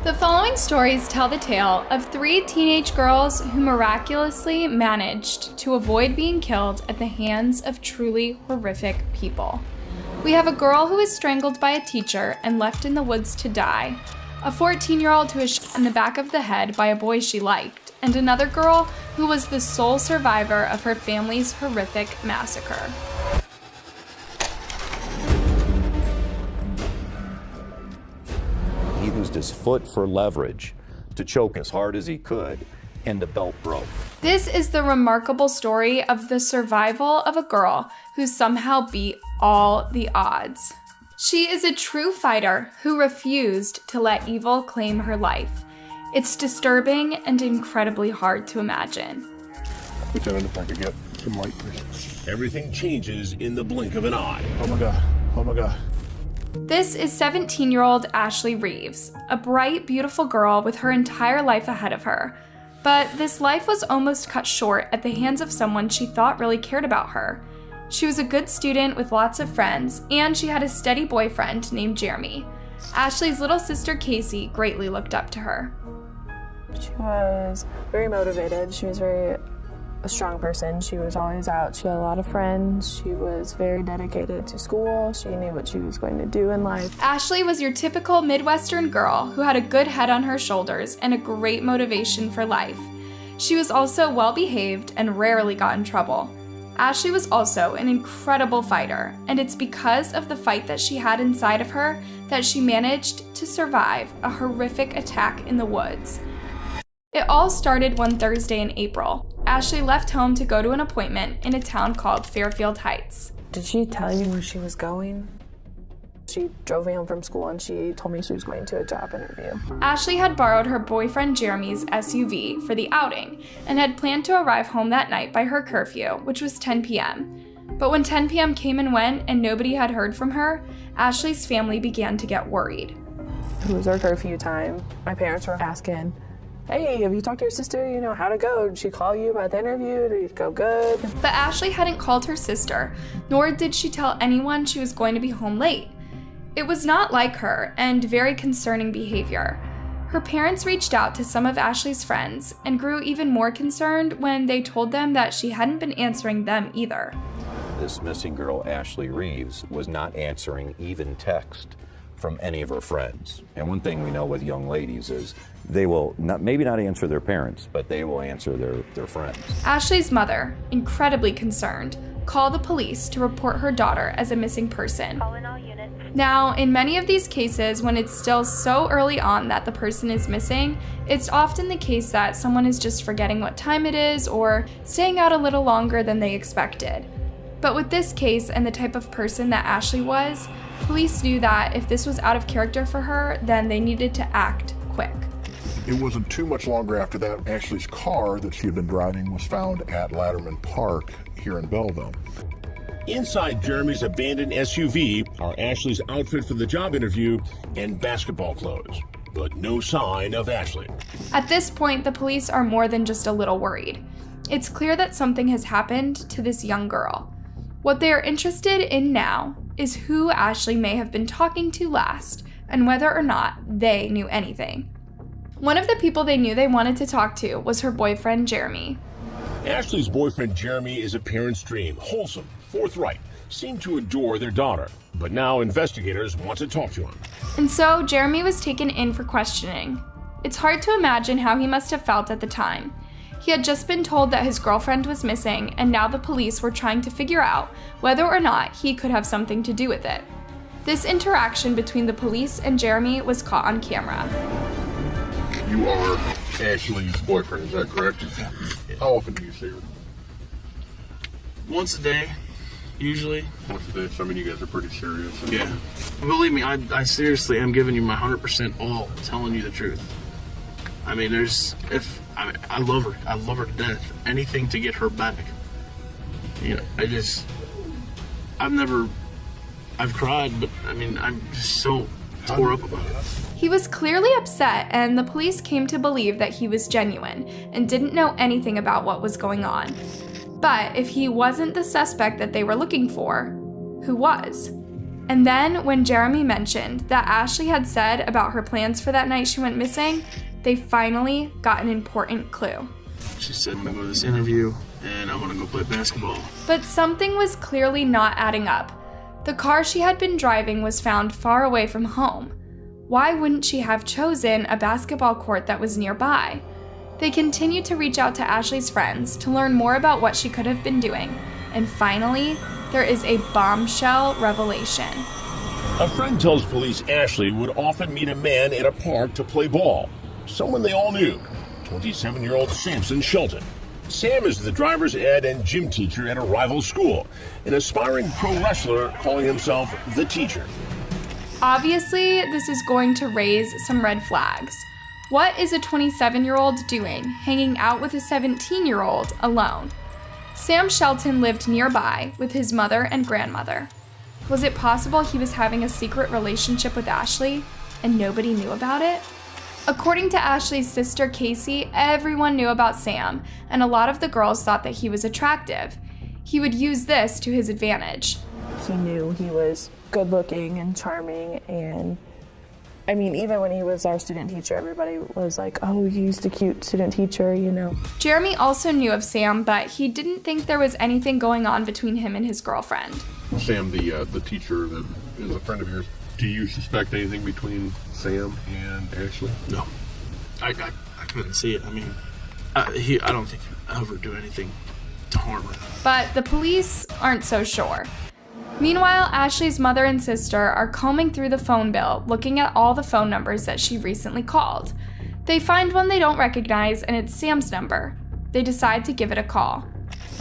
The following stories tell the tale of 3 teenage girls who miraculously managed to avoid being killed at the hands of truly horrific people. We have a girl who was strangled by a teacher and left in the woods to die, a 14-year-old who was shot in the back of the head by a boy she liked, and another girl who was the sole survivor of her family's horrific massacre. He used his foot for leverage to choke as hard as he could, and the belt broke. This is the remarkable story of the survival of a girl who somehow beat all the odds. She is a true fighter who refused to let evil claim her life. It's disturbing and incredibly hard to imagine. Lieutenant, if I could get some light, please. Everything changes in the blink of an eye. Oh my God. Oh my God. This is 17-year-old Ashley Reeves, a bright, beautiful girl with her entire life ahead of her. But this life was almost cut short at the hands of someone she thought really cared about her. She was a good student with lots of friends, and she had a steady boyfriend named Jeremy. Ashley's little sister Casey greatly looked up to her. She was very motivated. She was a strong person. She was always out. She had a lot of friends. She was very dedicated to school. She knew what she was going to do in life. Ashley was your typical Midwestern girl who had a good head on her shoulders and a great motivation for life. She was also well-behaved and rarely got in trouble. Ashley was also an incredible fighter, and it's because of the fight that she had inside of her that she managed to survive a horrific attack in the woods. It all started one Thursday in April. Ashley left home to go to an appointment in a town called Fairfield Heights. Did she tell you where she was going? She drove me home from school and she told me she was going to a job interview. Ashley had borrowed her boyfriend Jeremy's SUV for the outing and had planned to arrive home that night by her curfew, which was 10 p.m. But when 10 p.m. came and went and nobody had heard from her, Ashley's family began to get worried. It was our curfew time. My parents were asking, hey, have you talked to your sister? You know, how'd it go? Did she call you about the interview? Did it go good? But Ashley hadn't called her sister, nor did she tell anyone she was going to be home late. It was not like her and very concerning behavior. Her parents reached out to some of Ashley's friends and grew even more concerned when they told them that she hadn't been answering them either. This missing girl, Ashley Reeves, was not answering even text from any of her friends. And one thing we know with young ladies is they will maybe not answer their parents, but they will answer their friends. Ashley's mother, incredibly concerned, called the police to report her daughter as a missing person. Now, in many of these cases, when it's still so early on that the person is missing, it's often the case that someone is just forgetting what time it is or staying out a little longer than they expected. But with this case and the type of person that Ashley was, police knew that if this was out of character for her, then they needed to act quick. It wasn't too much longer after that, Ashley's car that she had been driving was found at Latterman Park here in Belleville. Inside Jeremy's abandoned SUV are Ashley's outfit for the job interview and basketball clothes, but no sign of Ashley. At this point, the police are more than just a little worried. It's clear that something has happened to this young girl. What they are interested in now is who Ashley may have been talking to last and whether or not they knew anything. One of the people they knew they wanted to talk to was her boyfriend, Jeremy. Ashley's boyfriend, Jeremy, is a parent's dream, wholesome, forthright, seemed to adore their daughter. But now investigators want to talk to him. And so Jeremy was taken in for questioning. It's hard to imagine how he must have felt at the time. He had just been told that his girlfriend was missing, and now the police were trying to figure out whether or not he could have something to do with it. This interaction between the police and Jeremy was caught on camera. You are Ashley's boyfriend, is that correct? Yeah. How often do you see her? Once a day, usually. Once a day, so I mean you guys are pretty serious. Yeah. Believe me, I seriously am giving you my 100% all, telling you the truth. I mean, I love her. I love her to death. Anything to get her back. You know, I've cried, but I mean, I'm just so tore up about it. He was clearly upset, and the police came to believe that he was genuine and didn't know anything about what was going on. But if he wasn't the suspect that they were looking for, who was? And then when Jeremy mentioned that Ashley had said about her plans for that night she went missing, they finally got an important clue. She said, I'm gonna go to this interview and I wanna go play basketball. But something was clearly not adding up. The car she had been driving was found far away from home. Why wouldn't she have chosen a basketball court that was nearby? They continued to reach out to Ashley's friends to learn more about what she could have been doing. And finally, there is a bombshell revelation. A friend tells police Ashley would often meet a man at a park to play ball. Someone they all knew, 27-year-old Samson Shelton. Sam is the driver's ed and gym teacher at a rival school, an aspiring pro wrestler calling himself the Teacher. Obviously, this is going to raise some red flags. What is a 27-year-old doing hanging out with a 17-year-old alone? Sam Shelton lived nearby with his mother and grandmother. Was it possible he was having a secret relationship with Ashley and nobody knew about it? According to Ashley's sister Casey, everyone knew about Sam, and a lot of the girls thought that he was attractive. He would use this to his advantage. He knew he was good looking and charming, and I mean, even when he was our student teacher, everybody was like, oh, he's the cute student teacher, you know. Jeremy also knew of Sam, but he didn't think there was anything going on between him and his girlfriend. Sam, the teacher that is a friend of yours, do you suspect anything between Sam and Ashley? No. I couldn't see it. I mean, I don't think he'd ever do anything to harm her. But the police aren't so sure. Meanwhile, Ashley's mother and sister are combing through the phone bill, looking at all the phone numbers that she recently called. They find one they don't recognize, and it's Sam's number. They decide to give it a call.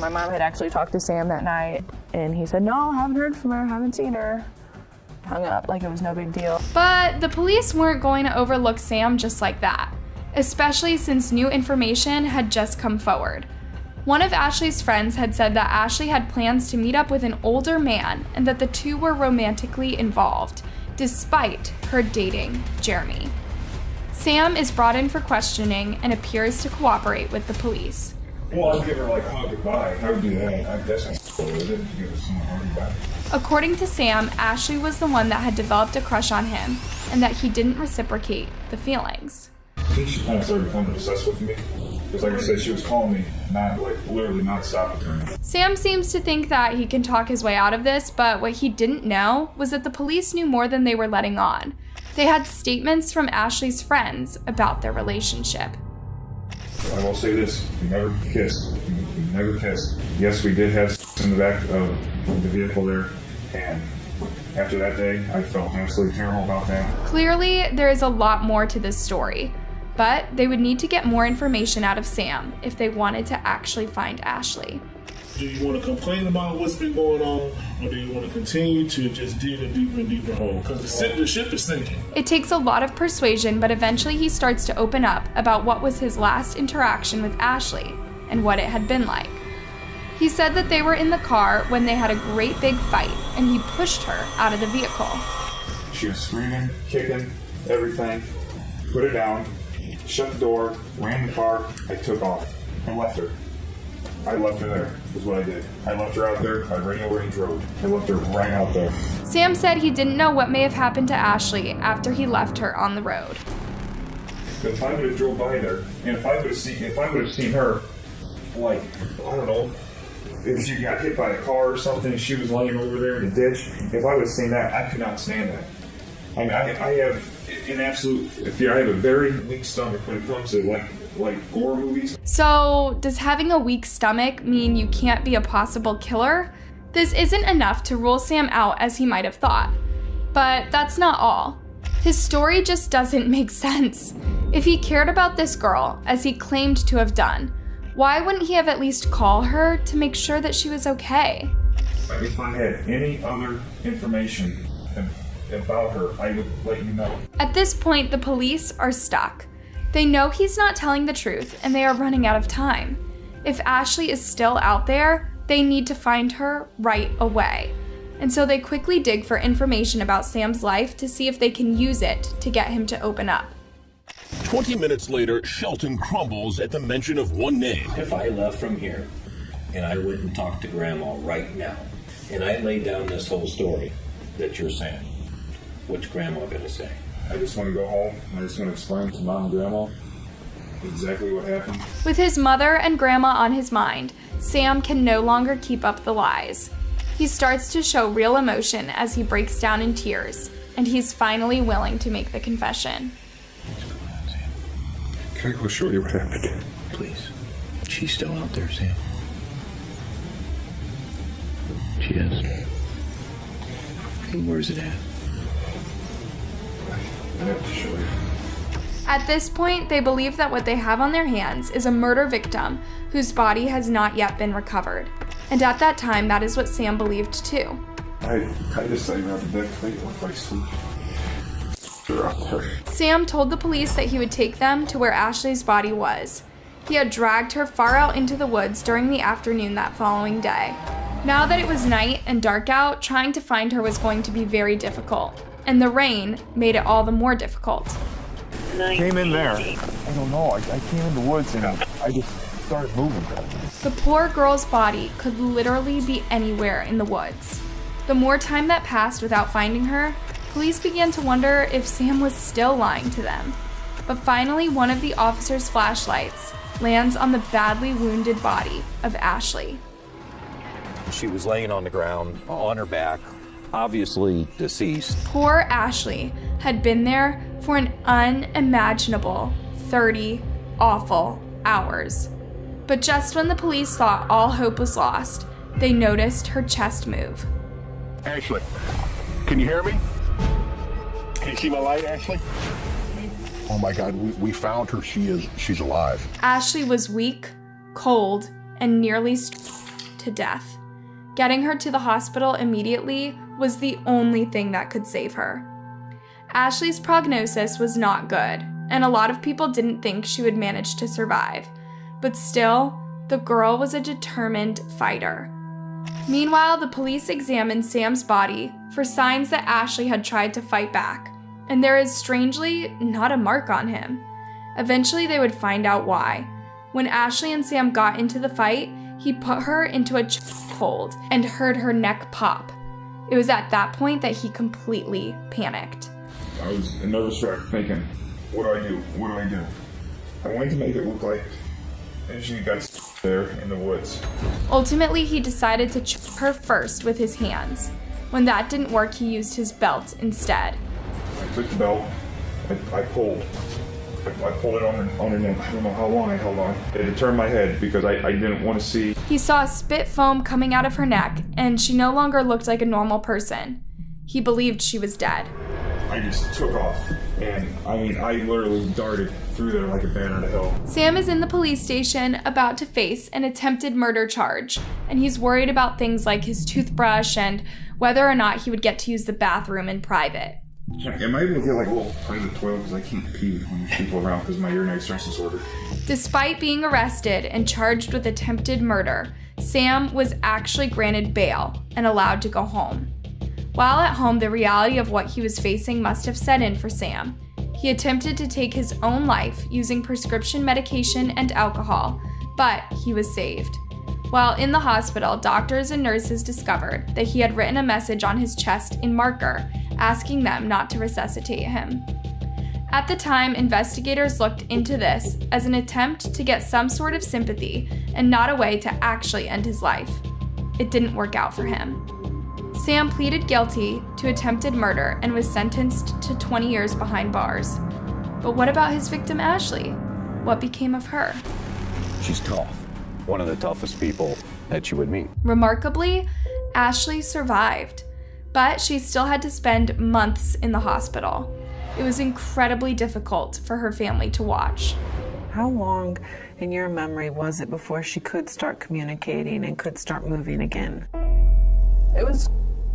My mom had actually talked to Sam that night, and he said, no, haven't heard from her, haven't seen her. Hung up like it was no big deal. But the police weren't going to overlook Sam just like that, especially since new information had just come forward. One of Ashley's friends had said that Ashley had plans to meet up with an older man and that the two were romantically involved, despite her dating Jeremy. Sam is brought in for questioning and appears to cooperate with the police. Well, I'll give her like a hug goodbye. I would do that. I guess I would give her some hug goodbye. According to Sam, Ashley was the one that had developed a crush on him and that he didn't reciprocate the feelings. I think she kind of started becoming obsessed with me. Because like I said, she was calling me literally non-stop. Sam seems to think that he can talk his way out of this, but what he didn't know was that the police knew more than they were letting on. They had statements from Ashley's friends about their relationship. I will say this, we never kissed. We never kissed. Yes, we did have sex in the back of the vehicle there, and after that day, I felt absolutely terrible about that. Clearly, there is a lot more to this story, but they would need to get more information out of Sam if they wanted to actually find Ashley. Do you want to complain about what's been going on, or do you want to continue to just dig a deeper and deeper hole? Because the ship is sinking. It takes a lot of persuasion, but eventually he starts to open up about what was his last interaction with Ashley and what it had been like. He said that they were in the car when they had a great big fight, and he pushed her out of the vehicle. She was screaming, kicking, everything. Put it down, shut the door, ran the car, I took off, and left her. I left her there, is what I did. I left her out there, I ran over and drove. I left her right out there. Sam said he didn't know what may have happened to Ashley after he left her on the road. If I would have drove by there, and if I would have seen her, like, I don't know, if she got hit by a car or something, she was laying over there in the ditch, if I would have seen that, I could not stand that. I mean, I have an absolute fear. I have a very weak stomach when it comes to like gore movies. So, does having a weak stomach mean you can't be a possible killer? This isn't enough to rule Sam out as he might have thought. But that's not all. His story just doesn't make sense. If he cared about this girl, as he claimed to have done, why wouldn't he have at least called her to make sure that she was okay? If I had any other information about her, I would let you know. At this point, the police are stuck. They know he's not telling the truth, and they are running out of time. If Ashley is still out there, they need to find her right away. And so they quickly dig for information about Sam's life to see if they can use it to get him to open up. 20 minutes later, Shelton crumbles at the mention of one name. If I left from here and I went and talked to Grandma right now and I laid down this whole story, that you're saying? What's Grandma gonna say? I just want to go home. I just want to explain to Mom and Grandma exactly what happened. With his mother and Grandma on his mind, Sam can no longer keep up the lies. He starts to show real emotion as he breaks down in tears, and he's finally willing to make the confession. What's going on, Sam? Can I go show you what happened? Please. She's still out there, Sam. She is. And where's it at? I have to show you. At this point, they believe that what they have on their hands is a murder victim whose body has not yet been recovered. And at that time, that is what Sam believed too. I just saw you out the bed. They look like sleep. They're out there. Sam told the police that he would take them to where Ashley's body was. He had dragged her far out into the woods during the afternoon that following day. Now that it was night and dark out, trying to find her was going to be very difficult. And the rain made it all the more difficult. Came in there. I don't know. I came in the woods and I just started moving. The poor girl's body could literally be anywhere in the woods. The more time that passed without finding her, police began to wonder if Sam was still lying to them. But finally, one of the officers' flashlights lands on the badly wounded body of Ashley. She was laying on the ground, on her back, obviously deceased. Poor Ashley had been there for an unimaginable 30 awful hours. But just when the police thought all hope was lost, they noticed her chest move. Ashley, can you hear me? Can you see my light, Ashley? Oh my God, we found her. She's alive. Ashley was weak, cold, and nearly to death. Getting her to the hospital immediately was the only thing that could save her. Ashley's prognosis was not good, and a lot of people didn't think she would manage to survive. But still, the girl was a determined fighter. Meanwhile, the police examined Sam's body for signs that Ashley had tried to fight back, and there is strangely not a mark on him. Eventually, they would find out why. When Ashley and Sam got into the fight, he put her into a chokehold and heard her neck pop. It was at that point that he completely panicked. I was a nervous wreck thinking, what do I do? What do I do? I wanted to make it look like she got there in the woods. Ultimately, he decided to choke her first with his hands. When that didn't work, he used his belt instead. I took the belt, I pulled. I pulled it on her neck. I don't know how long I held on. I had to turn my head because I didn't want to see. He saw spit foam coming out of her neck, and she no longer looked like a normal person. He believed she was dead. I just took off, and I literally darted through there like a bat out of hell. Sam is in the police station about to face an attempted murder charge, and he's worried about things like his toothbrush and whether or not he would get to use the bathroom in private. Am I able to get like a little private toilet because I can't pee when there's people around because of my urinary stress disorder? Despite being arrested and charged with attempted murder, Sam was actually granted bail and allowed to go home. While at home, the reality of what he was facing must have set in for Sam. He attempted to take his own life using prescription medication and alcohol, but he was saved. While in the hospital, doctors and nurses discovered that he had written a message on his chest in marker, asking them not to resuscitate him. At the time, investigators looked into this as an attempt to get some sort of sympathy and not a way to actually end his life. It didn't work out for him. Sam pleaded guilty to attempted murder and was sentenced to 20 years behind bars. But what about his victim, Ashley? What became of her? She's tough. One of the toughest people that you would meet. Remarkably, Ashley survived, but she still had to spend months in the hospital. It was incredibly difficult for her family to watch. How long in your memory was it before she could start communicating and could start moving again? It was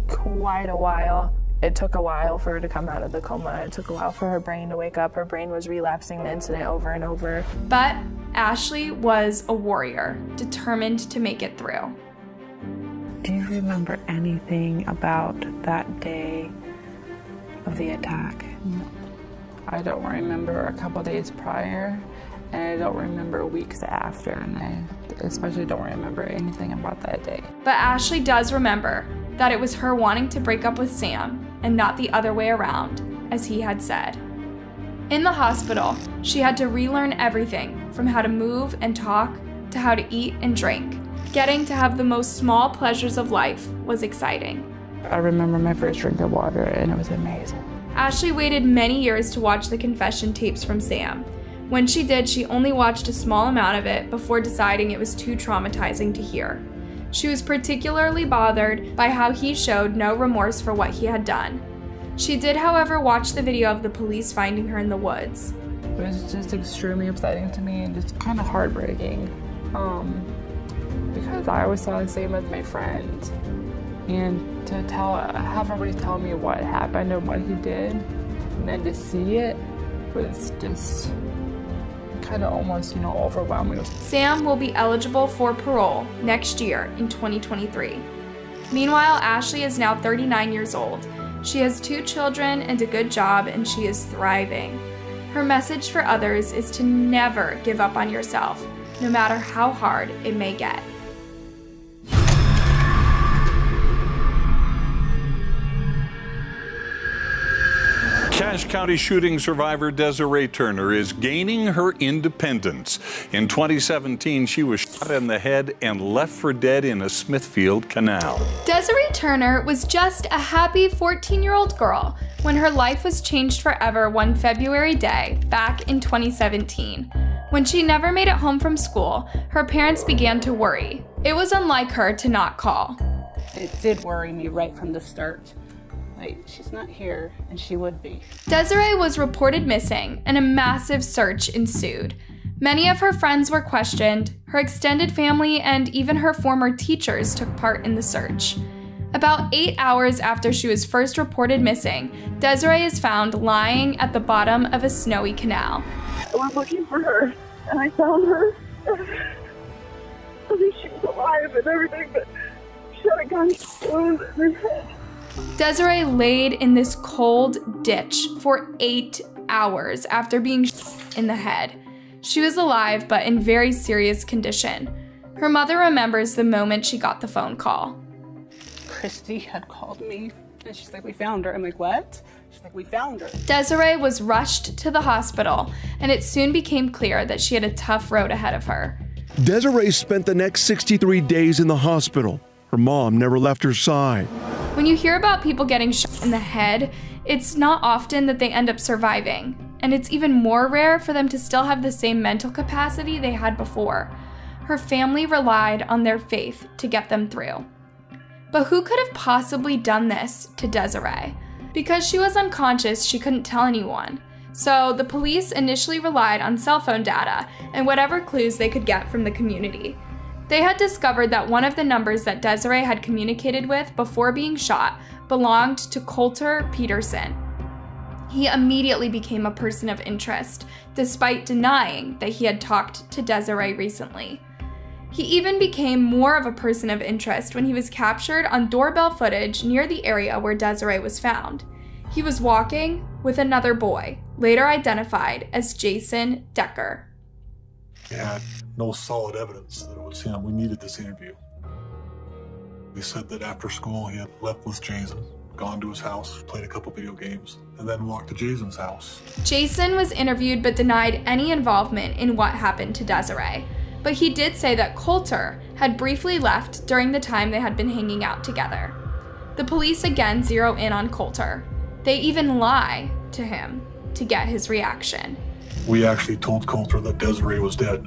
quite a while. It took a while for her to come out of the coma. It took a while for her brain to wake up. Her brain was relapsing the incident over and over. But Ashley was a warrior, determined to make it through. Do you remember anything about that day of the attack? I don't remember a couple days prior, and I don't remember weeks after, and I especially don't remember anything about that day. But Ashley does remember that it was her wanting to break up with Sam and not the other way around, as he had said. In the hospital, she had to relearn everything from how to move and talk to how to eat and drink. Getting to have the most small pleasures of life was exciting. I remember my first drink of water, and it was amazing. Ashley waited many years to watch the confession tapes from Sam. When she did, she only watched a small amount of it before deciding it was too traumatizing to hear. She was particularly bothered by how he showed no remorse for what he had done. She did, however, watch the video of the police finding her in the woods. It was just extremely upsetting to me and just kind of heartbreaking. Because I always saw the same as my friend. And to have everybody tell me what happened and what he did, and then to see it was just kind of almost, overwhelming. Sam will be eligible for parole next year in 2023. Meanwhile, Ashley is now 39 years old. She has 2 children and a good job, and she is thriving. Her message for others is to never give up on yourself, no matter how hard it may get. Cache County shooting survivor Desiree Turner is gaining her independence. In 2017, she was shot in the head and left for dead in a Smithfield canal. Desiree Turner was just a happy 14-year-old girl when her life was changed forever one February day back in 2017. When she never made it home from school, her parents began to worry. It was unlike her to not call. It did worry me right from the start. She's not here, and she would be. Desiree was reported missing, and a massive search ensued. Many of her friends were questioned, her extended family and even her former teachers took part in the search. About 8 hours after she was first reported missing, Desiree is found lying at the bottom of a snowy canal. I was looking for her, and I found her. I think she was alive and everything, but she had a gunshot wound in her head. Desiree laid in this cold ditch for 8 hours after being shot in the head. She was alive, but in very serious condition. Her mother remembers the moment she got the phone call. Christy had called me, and she's like, "We found her." I'm like, "What?" She's like, "We found her." Desiree was rushed to the hospital, and it soon became clear that she had a tough road ahead of her. Desiree spent the next 63 days in the hospital. Her mom never left her side. When you hear about people getting shot in the head, it's not often that they end up surviving, and it's even more rare for them to still have the same mental capacity they had before. Her family relied on their faith to get them through. But who could have possibly done this to Desiree? Because she was unconscious, she couldn't tell anyone. So the police initially relied on cell phone data and whatever clues they could get from the community. They had discovered that one of the numbers that Desiree had communicated with before being shot belonged to Coulter Peterson. He immediately became a person of interest, despite denying that he had talked to Desiree recently. He even became more of a person of interest when he was captured on doorbell footage near the area where Desiree was found. He was walking with another boy, later identified as Jason Decker. We had no solid evidence that it was him. We needed this interview. They said that after school he had left with Jason, gone to his house, played a couple video games, and then walked to Jason's house. Jason was interviewed but denied any involvement in what happened to Desiree. But he did say that Coulter had briefly left during the time they had been hanging out together. The police again zero in on Coulter. They even lie to him to get his reaction. We actually told Coulter that Desiree was dead.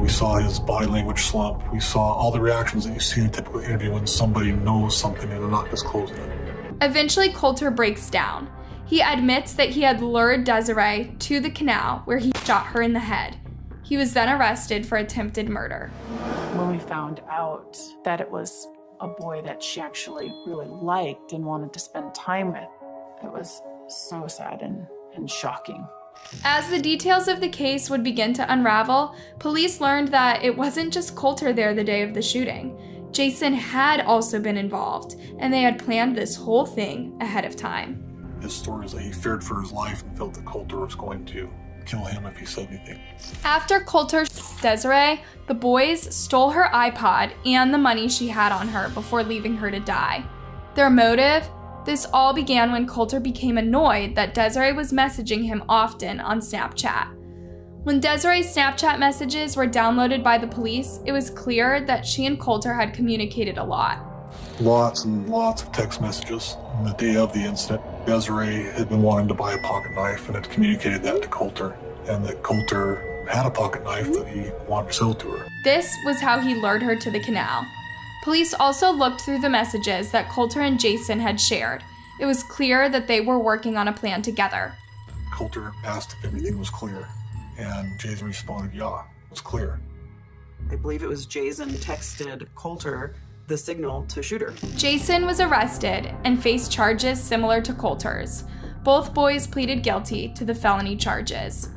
We saw his body language slump. We saw all the reactions that you see in a typical interview when somebody knows something and they're not disclosing it. Eventually, Coulter breaks down. He admits that he had lured Desiree to the canal where he shot her in the head. He was then arrested for attempted murder. When we found out that it was a boy that she actually really liked and wanted to spend time with, it was so sad and shocking. As the details of the case would begin to unravel, police learned that it wasn't just Coulter there the day of the shooting. Jason had also been involved, and they had planned this whole thing ahead of time. His story is that he feared for his life and felt that Coulter was going to kill him if he said anything. After Coulter Desiree, the boys stole her iPod and the money she had on her before leaving her to die. Their motive? This all began when Coulter became annoyed that Desiree was messaging him often on Snapchat. When Desiree's Snapchat messages were downloaded by the police, it was clear that she and Coulter had communicated a lot. Lots and lots of text messages. On the day of the incident, Desiree had been wanting to buy a pocket knife and had communicated that to Coulter, and that Coulter had a pocket knife that he wanted to sell to her. This was how he lured her to the canal. Police also looked through the messages that Coulter and Jason had shared. It was clear that they were working on a plan together. Coulter asked if everything was clear, and Jason responded, yeah, it's clear. I believe it was Jason texted Coulter the signal to shoot her. Jason was arrested and faced charges similar to Coulter's. Both boys pleaded guilty to the felony charges.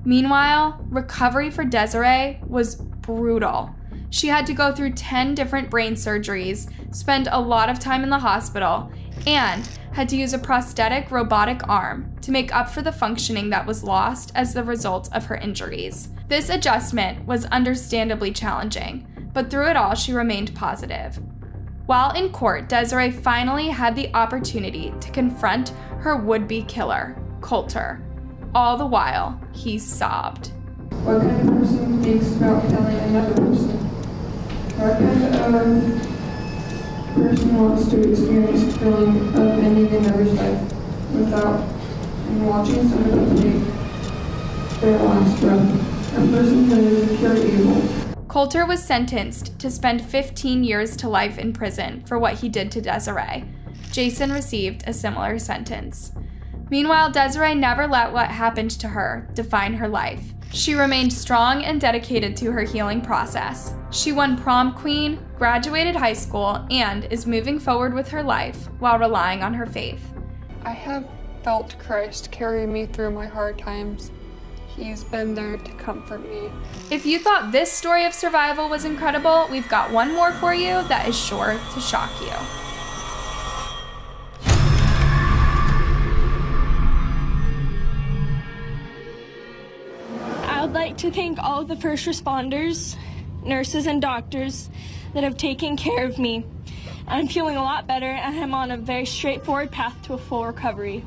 Meanwhile, recovery for Desiree was brutal. She had to go through 10 different brain surgeries, spend a lot of time in the hospital, and had to use a prosthetic robotic arm to make up for the functioning that was lost as the result of her injuries. This adjustment was understandably challenging, but through it all, she remained positive. While in court, Desiree finally had the opportunity to confront her would-be killer, Coulter. All the while, he sobbed. What kind of person thinks about killing another person? What kind of person wants to experience the feeling of ending another's life without and watching someone take their last breath? A person that is pure evil. Coulter was sentenced to spend 15 years to life in prison for what he did to Desiree. Jason received a similar sentence. Meanwhile, Desiree never let what happened to her define her life. She remained strong and dedicated to her healing process. She won prom queen, graduated high school, and is moving forward with her life while relying on her faith. I have felt Christ carry me through my hard times. He's been there to comfort me. If you thought this story of survival was incredible, we've got one more for you that is sure to shock you. I would like to thank all of the first responders, nurses, and doctors that have taken care of me. I'm feeling a lot better, and I'm on a very straightforward path to a full recovery.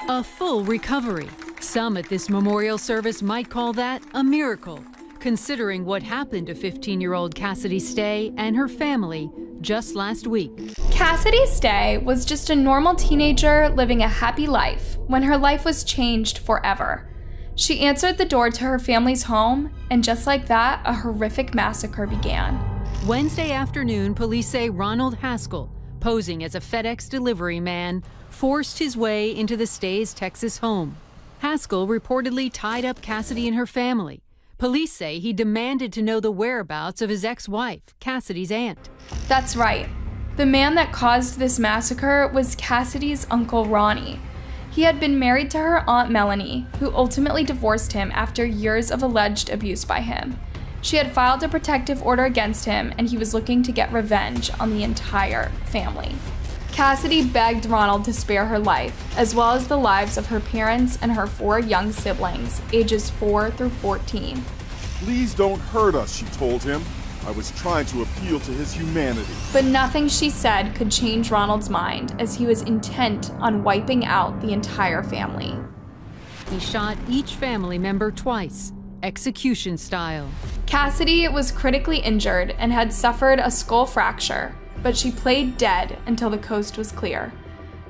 A full recovery. Some at this memorial service might call that a miracle, considering what happened to 15-year-old Cassidy Stay and her family just last week. Cassidy Stay was just a normal teenager living a happy life when her life was changed forever. She answered the door to her family's home, and just like that, a horrific massacre began. Wednesday afternoon, police say Ronald Haskell, posing as a FedEx delivery man, forced his way into the Stay's Texas home. Haskell reportedly tied up Cassidy and her family. Police say he demanded to know the whereabouts of his ex-wife, Cassidy's aunt. That's right. The man that caused this massacre was Cassidy's uncle Ronnie. He had been married to her Aunt Melanie, who ultimately divorced him after years of alleged abuse by him. She had filed a protective order against him, and he was looking to get revenge on the entire family. Cassidy begged Ronald to spare her life, as well as the lives of her parents and her 4 young siblings, ages 4 through 14. Please don't hurt us, she told him. I was trying to appeal to his humanity. But nothing she said could change Ronald's mind, as he was intent on wiping out the entire family. He shot each family member twice, execution style. Cassidy was critically injured and had suffered a skull fracture, but she played dead until the coast was clear.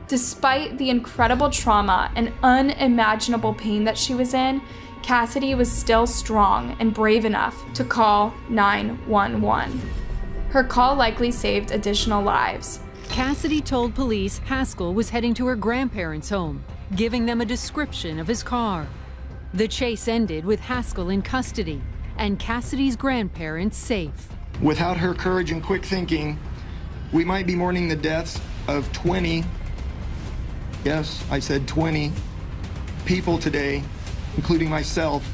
Despite the incredible trauma and unimaginable pain that she was in, Cassidy was still strong and brave enough to call 911. Her call likely saved additional lives. Cassidy told police Haskell was heading to her grandparents' home, giving them a description of his car. The chase ended with Haskell in custody and Cassidy's grandparents safe. Without her courage and quick thinking, we might be mourning the deaths of 20, yes, I said 20, people today, including myself,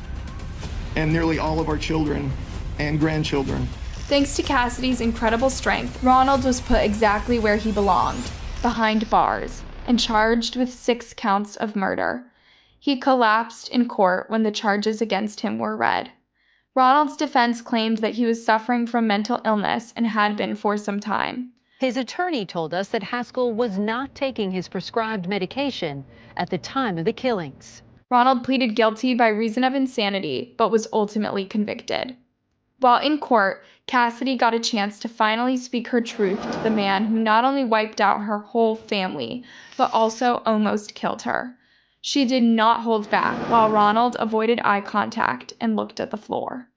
and nearly all of our children and grandchildren. Thanks to Cassidy's incredible strength, Ronald was put exactly where he belonged, behind bars, and charged with 6 counts of murder. He collapsed in court when the charges against him were read. Ronald's defense claimed that he was suffering from mental illness and had been for some time. His attorney told us that Haskell was not taking his prescribed medication at the time of the killings. Ronald pleaded guilty by reason of insanity, but was ultimately convicted. While in court, Cassidy got a chance to finally speak her truth to the man who not only wiped out her whole family, but also almost killed her. She did not hold back while Ronald avoided eye contact and looked at the floor.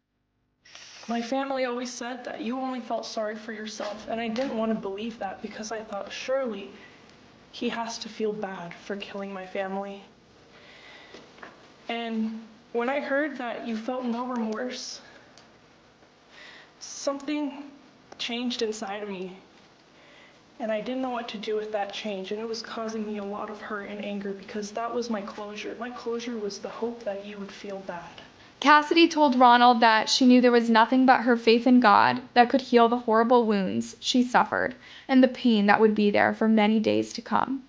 My family always said that you only felt sorry for yourself, and I didn't want to believe that because I thought, surely he has to feel bad for killing my family. And when I heard that you felt no remorse, something changed inside of me. And I didn't know what to do with that change, and it was causing me a lot of hurt and anger because that was my closure. My closure was the hope that you would feel bad. Cassidy told Ronald that she knew there was nothing but her faith in God that could heal the horrible wounds she suffered and the pain that would be there for many days to come.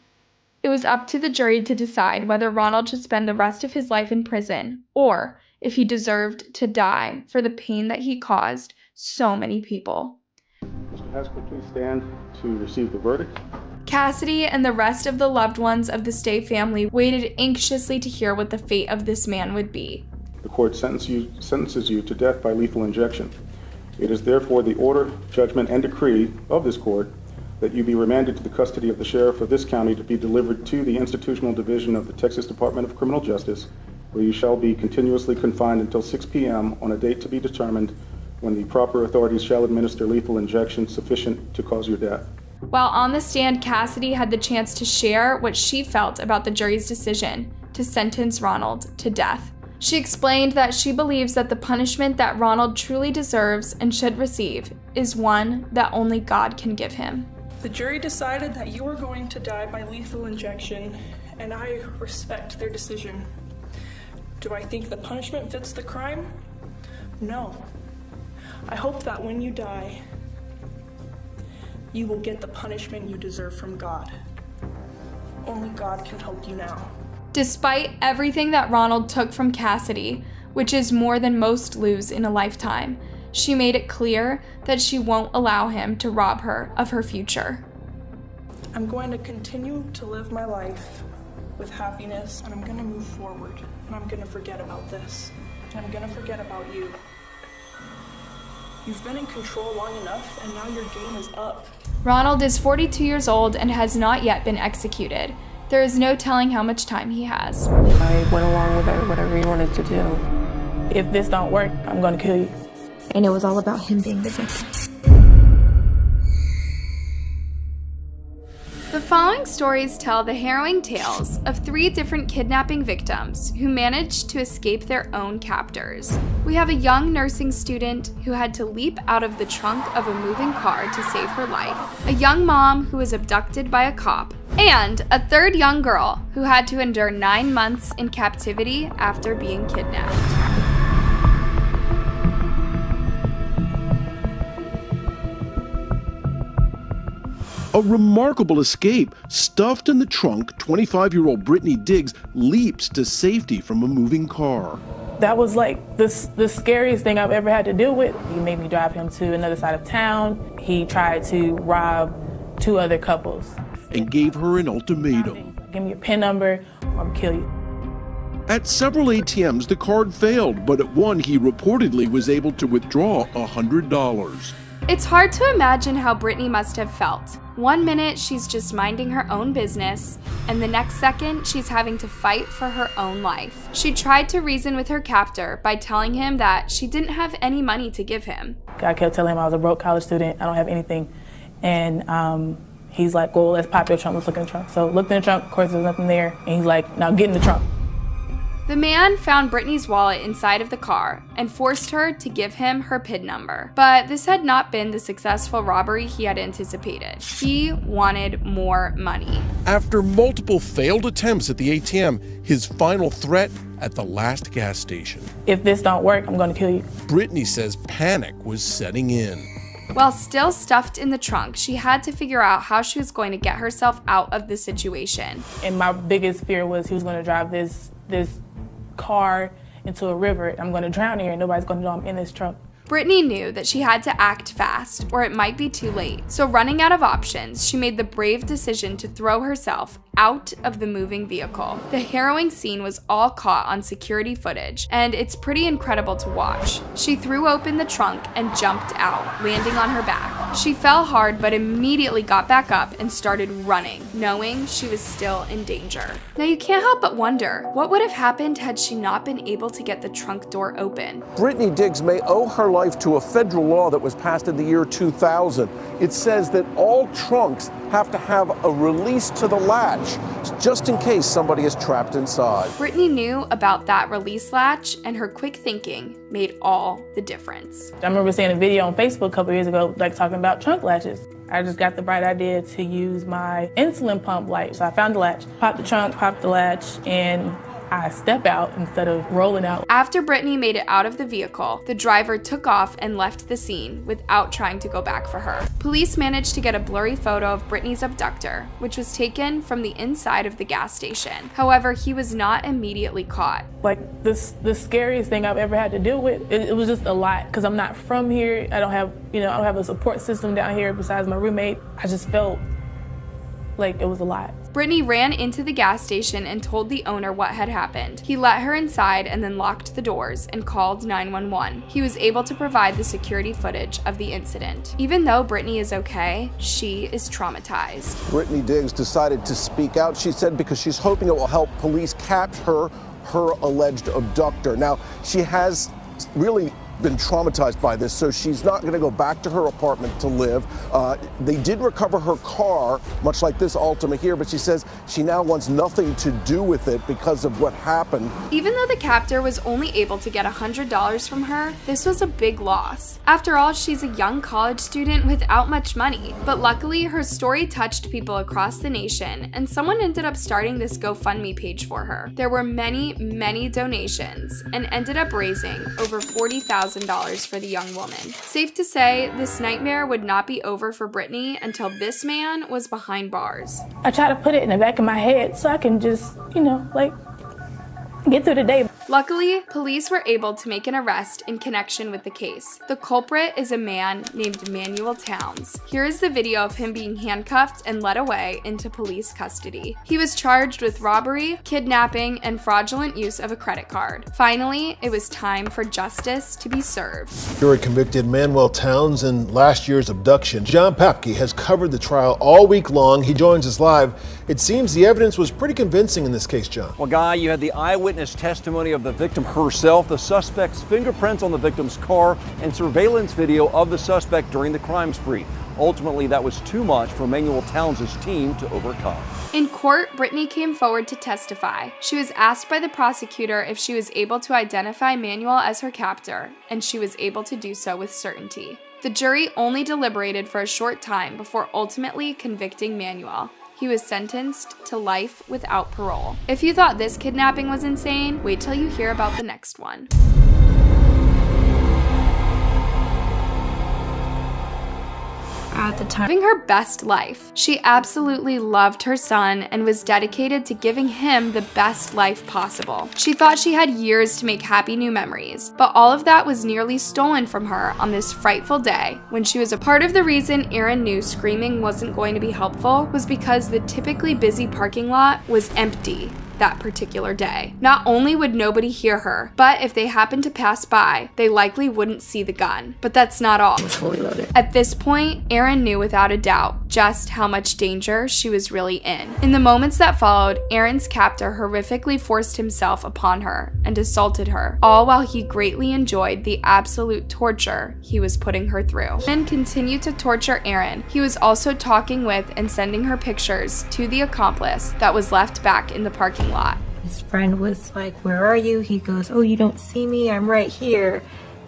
It was up to the jury to decide whether Ronald should spend the rest of his life in prison or if he deserved to die for the pain that he caused so many people. Mr. Haskell, please stand to receive the verdict. Cassidy and the rest of the loved ones of the Stay family waited anxiously to hear what the fate of this man would be. The court sentences you to death by lethal injection. It is therefore the order, judgment, and decree of this court that you be remanded to the custody of the sheriff of this county to be delivered to the institutional division of the Texas Department of Criminal Justice, where you shall be continuously confined until 6 p.m. on a date to be determined when the proper authorities shall administer lethal injection sufficient to cause your death. While on the stand, Cassidy had the chance to share what she felt about the jury's decision to sentence Ronald to death. She explained that she believes that the punishment that Ronald truly deserves and should receive is one that only God can give him. The jury decided that you were going to die by lethal injection, and I respect their decision. Do I think the punishment fits the crime? No. I hope that when you die, you will get the punishment you deserve from God. Only God can help you now. Despite everything that Ronald took from Cassidy, which is more than most lose in a lifetime, she made it clear that she won't allow him to rob her of her future. I'm going to continue to live my life with happiness, and I'm going to move forward, and I'm going to forget about this, and I'm going to forget about you. You've been in control long enough, and now your game is up. Ronald is 42 years old and has not yet been executed. There is no telling how much time he has. I went along with it, whatever he wanted to do. If this don't work, I'm going to kill you. And it was all about him being the victim. The following stories tell the harrowing tales of 3 different kidnapping victims who managed to escape their own captors. We have a young nursing student who had to leap out of the trunk of a moving car to save her life, a young mom who was abducted by a cop, and a 3rd young girl who had to endure 9 months in captivity after being kidnapped. A remarkable escape. Stuffed in the trunk, 25-year-old Britney Diggs leaps to safety from a moving car. That was like the scariest thing I've ever had to deal with. He made me drive him to another side of town. He tried to rob 2 other couples. And gave her an ultimatum. Give me your PIN number or I'll kill you. At several ATMs, the card failed, but at one he reportedly was able to withdraw $100. It's hard to imagine how Britney must have felt. One minute she's just minding her own business, and the next second she's having to fight for her own life. She tried to reason with her captor by telling him that she didn't have any money to give him. I kept telling him I was a broke college student, I don't have anything. And he's like, well, let's pop your trunk, let's look in the trunk. So looked in the trunk, of course there's nothing there, and he's like, now get in the trunk. The man found Britney's wallet inside of the car and forced her to give him her PIN number. But this had not been the successful robbery he had anticipated. He wanted more money. After multiple failed attempts at the ATM, his final threat at the last gas station. If this don't work, I'm going to kill you. Britney says panic was setting in. While still stuffed in the trunk, she had to figure out how she was going to get herself out of the situation. And my biggest fear was he was going to drive this this car into a river. I'm going to drown here and nobody's going to know I'm in this trunk. Britney knew that she had to act fast or it might be too late. So running out of options, she made the brave decision to throw herself out of the moving vehicle. The harrowing scene was all caught on security footage, and it's pretty incredible to watch. She threw open the trunk and jumped out, landing on her back. She fell hard but immediately got back up and started running, knowing she was still in danger. Now you can't help but wonder, what would have happened had she not been able to get the trunk door open? Britney Diggs may owe her life to a federal law that was passed in the year 2000. It says that all trunks have to have a release to the latch, just in case somebody is trapped inside. Britney knew about that release latch, and her quick thinking made all the difference. I remember seeing a video on Facebook a couple years ago, like talking about trunk latches. I just got the bright idea to use my insulin pump light. So I found the latch, popped the trunk, popped the latch, and I step out instead of rolling out. After Britney made it out of the vehicle, the driver took off and left the scene without trying to go back for her. Police managed to get a blurry photo of Britney's abductor, which was taken from the inside of the gas station. However, he was not immediately caught. Like the scariest thing I've ever had to deal with, it was just a lot because I'm not from here. I don't have a support system down here besides my roommate. I just felt like it was a lot. Britney ran into the gas station and told the owner what had happened. He let her inside and then locked the doors and called 911. He was able to provide the security footage of the incident. Even though Britney is okay, she is traumatized. Britney Diggs decided to speak out, she said, because she's hoping it will help police capture her alleged abductor. Now, she has really been traumatized by this, so she's not going to go back to her apartment to live. They did recover her car, much like this Altima here, but she says she now wants nothing to do with it because of what happened. Even though the captor was only able to get $100 from her, this was a big loss. After all, she's a young college student without much money. But luckily, her story touched people across the nation, and someone ended up starting this GoFundMe page for her. There were many, many donations, and ended up raising over $40,000 for the young woman. Safe to say, this nightmare would not be over for Britney until this man was behind bars. I try to put it in the back of my head so I can just, get through the day. Luckily, police were able to make an arrest in connection with the case. The culprit is a man named Manuel Towns. Here is the video of him being handcuffed and led away into police custody. He was charged with robbery, kidnapping, and fraudulent use of a credit card. Finally, it was time for justice to be served. Jury convicted Manuel Towns in last year's abduction. John Papke has covered the trial all week long. He joins us live. It seems the evidence was pretty convincing in this case, John. Well, Guy, you had the eyewitness testimony of the victim herself, the suspect's fingerprints on the victim's car, and surveillance video of the suspect during the crime spree. Ultimately, that was too much for Manuel Towns' team to overcome. In court, Britney came forward to testify. She was asked by the prosecutor if she was able to identify Manuel as her captor, and she was able to do so with certainty. The jury only deliberated for a short time before ultimately convicting Manuel. He was sentenced to life without parole. If you thought this kidnapping was insane, wait till you hear about the next one. At the time, living her best life. She absolutely loved her son and was dedicated to giving him the best life possible. She thought she had years to make happy new memories, but all of that was nearly stolen from her on this frightful day when she was a part of the reason Aaron knew screaming wasn't going to be helpful was because the typically busy parking lot was empty that particular day. Not only would nobody hear her, but if they happened to pass by, they likely wouldn't see the gun. But that's not all. It was fully loaded. At this point, Aaron knew without a doubt just how much danger she was really in. In the moments that followed, Aaron's captor horrifically forced himself upon her and assaulted her, all while he greatly enjoyed the absolute torture he was putting her through. And continued to torture Aaron. He was also talking with and sending her pictures to the accomplice that was left back in the parking lot. His friend was like, "Where are you?" He goes, "Oh, you don't see me? I'm right here,"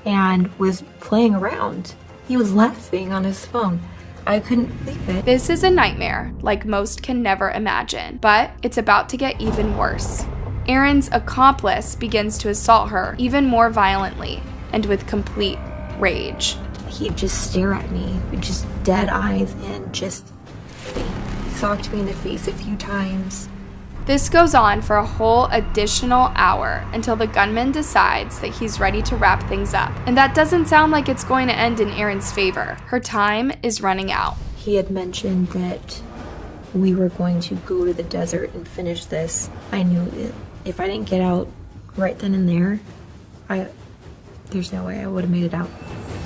and was playing around. He was laughing on his phone. I couldn't believe it. This is a nightmare like most can never imagine, but it's about to get even worse. Aaron's accomplice begins to assault her even more violently and with complete rage. He'd just stare at me with just dead eyes and just socked me in the face a few times. This goes on for a whole additional hour until the gunman decides that he's ready to wrap things up. And that doesn't sound like it's going to end in Erin's favor. Her time is running out. He had mentioned that we were going to go to the desert and finish this. I knew that if I didn't get out right then and there, there's no way I would have made it out.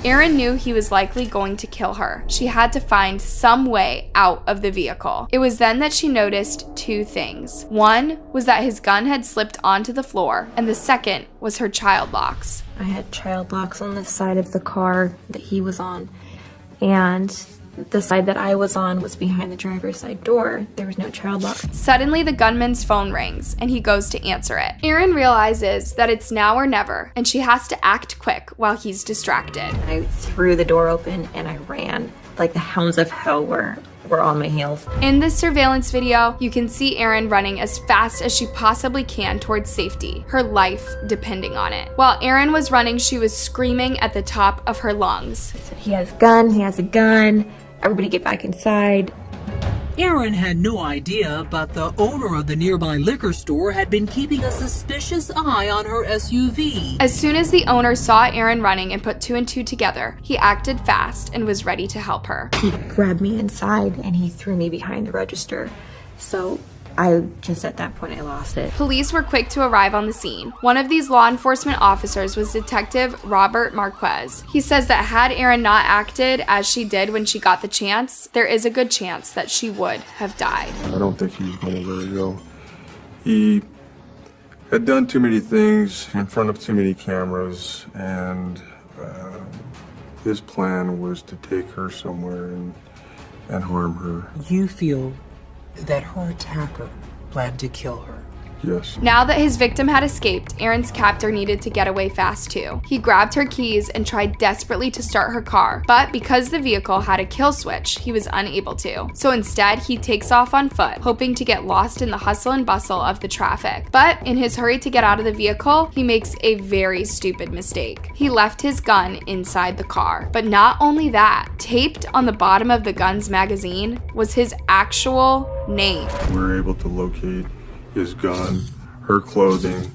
Erin knew he was likely going to kill her. She had to find some way out of the vehicle. It was then that she noticed two things. One was that his gun had slipped onto the floor, and the second was her child locks. I had child locks on the side of the car that he was on, and the side that I was on was behind the driver's side door. There was no child lock. Suddenly, the gunman's phone rings, and he goes to answer it. Erin realizes that it's now or never, and she has to act quick while he's distracted. I threw the door open, and I ran. Like the hounds of hell were on my heels. In this surveillance video, you can see Erin running as fast as she possibly can towards safety, her life depending on it. While Erin was running, she was screaming at the top of her lungs. He has a gun, he has a gun. Everybody get back inside. Erin had no idea, but the owner of the nearby liquor store had been keeping a suspicious eye on her SUV. As soon as the owner saw Erin running and put two and two together, he acted fast and was ready to help her. He grabbed me inside and he threw me behind the register. So I just, at that point, I lost it. Police were quick to arrive on the scene. One of these law enforcement officers was Detective Robert Marquez. He says that had Erin not acted as she did when she got the chance, there is a good chance that she would have died. I don't think he's going to let her go. He had done too many things in front of too many cameras, and his plan was to take her somewhere and harm her. You feel that her attacker planned to kill her? Yes. Now that his victim had escaped, Erin's captor needed to get away fast too. He grabbed her keys and tried desperately to start her car, but because the vehicle had a kill switch, he was unable to. So instead, he takes off on foot, hoping to get lost in the hustle and bustle of the traffic. But in his hurry to get out of the vehicle, he makes a very stupid mistake. He left his gun inside the car. But not only that, taped on the bottom of the gun's magazine was his actual name. We were able to locate his gun, her clothing,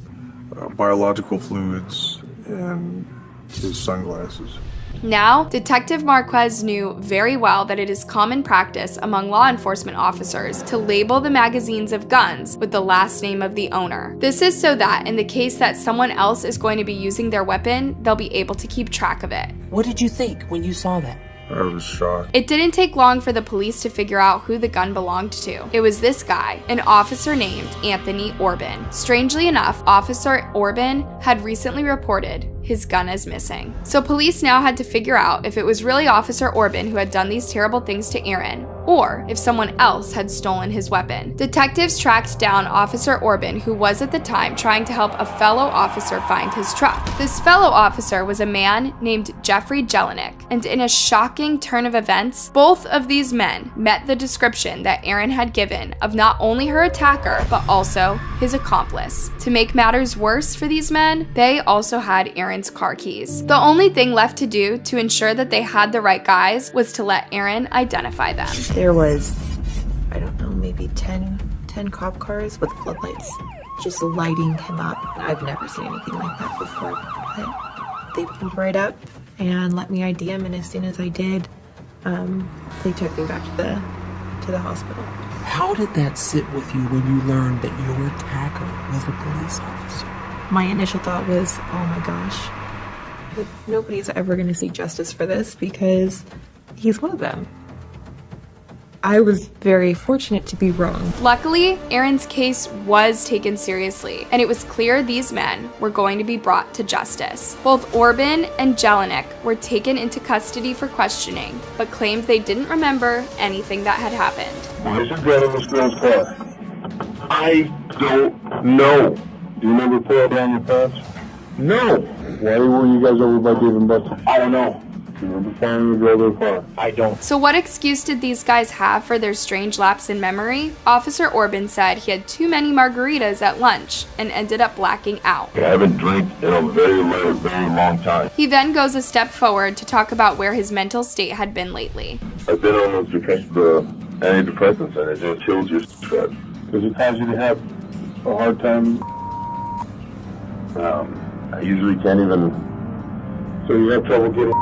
biological fluids, and his sunglasses. Now, Detective Marquez knew very well that it is common practice among law enforcement officers to label the magazines of guns with the last name of the owner. This is so that in the case that someone else is going to be using their weapon, they'll be able to keep track of it. What did you think when you saw that? I was shocked. It didn't take long for the police to figure out who the gun belonged to. It was this guy, an officer named Anthony Orban. Strangely enough, Officer Orban had recently reported his gun as missing. So police now had to figure out if it was really Officer Orban who had done these terrible things to Erin, or if someone else had stolen his weapon. Detectives tracked down Officer Orban, who was at the time trying to help a fellow officer find his truck. This fellow officer was a man named Jeffrey Jelinek, and in a shocking turn of events, both of these men met the description that Erin had given of not only her attacker, but also his accomplice. To make matters worse for these men, they also had Erin's car keys. The only thing left to do to ensure that they had the right guys was to let Erin identify them. There was, I don't know, maybe 10 cop cars with floodlights just lighting him up. I've never seen anything like that before. But they pulled right up and let me ID him, and as soon as I did, they took me back to the hospital. How did that sit with you when you learned that your attacker was a police officer? My initial thought was, oh my gosh, nobody's ever going to see justice for this because he's one of them. I was very fortunate to be wrong. Luckily, Erin's case was taken seriously, and it was clear these men were going to be brought to justice. Both Orban and Jelinek were taken into custody for questioning, but claimed they didn't remember anything that had happened. Why is your brother in this girl's car? I don't know. Do you remember pulling down your pants? No. Why were you guys over by Dave and Buster? I don't know. Do you remember following your brother car? I don't. So what excuse did these guys have for their strange lapse in memory? Officer Orban said he had too many margaritas at lunch and ended up blacking out. I haven't drank in a very long time. He then goes a step forward to talk about where his mental state had been lately. I've been on those antidepressants and it just kills your stress. Does it cause you to have a hard time? I usually can't even. So you have trouble getting?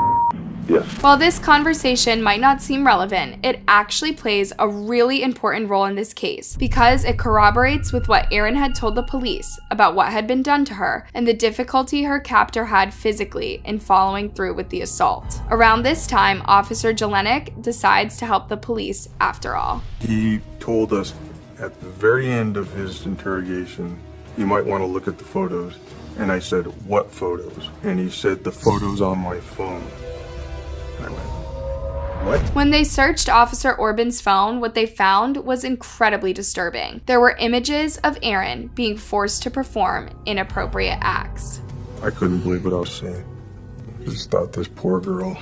Yes. While this conversation might not seem relevant, it actually plays a really important role in this case because it corroborates with what Erin had told the police about what had been done to her and the difficulty her captor had physically in following through with the assault. Around this time, Officer Jelinek decides to help the police after all. He told us at the very end of his interrogation, you might want to look at the photos. And I said, what photos? And he said, the photos on my phone. And I went, what? When they searched Officer Orban's phone, what they found was incredibly disturbing. There were images of Erin being forced to perform inappropriate acts. I couldn't believe what I was seeing. I just thought, this poor girl.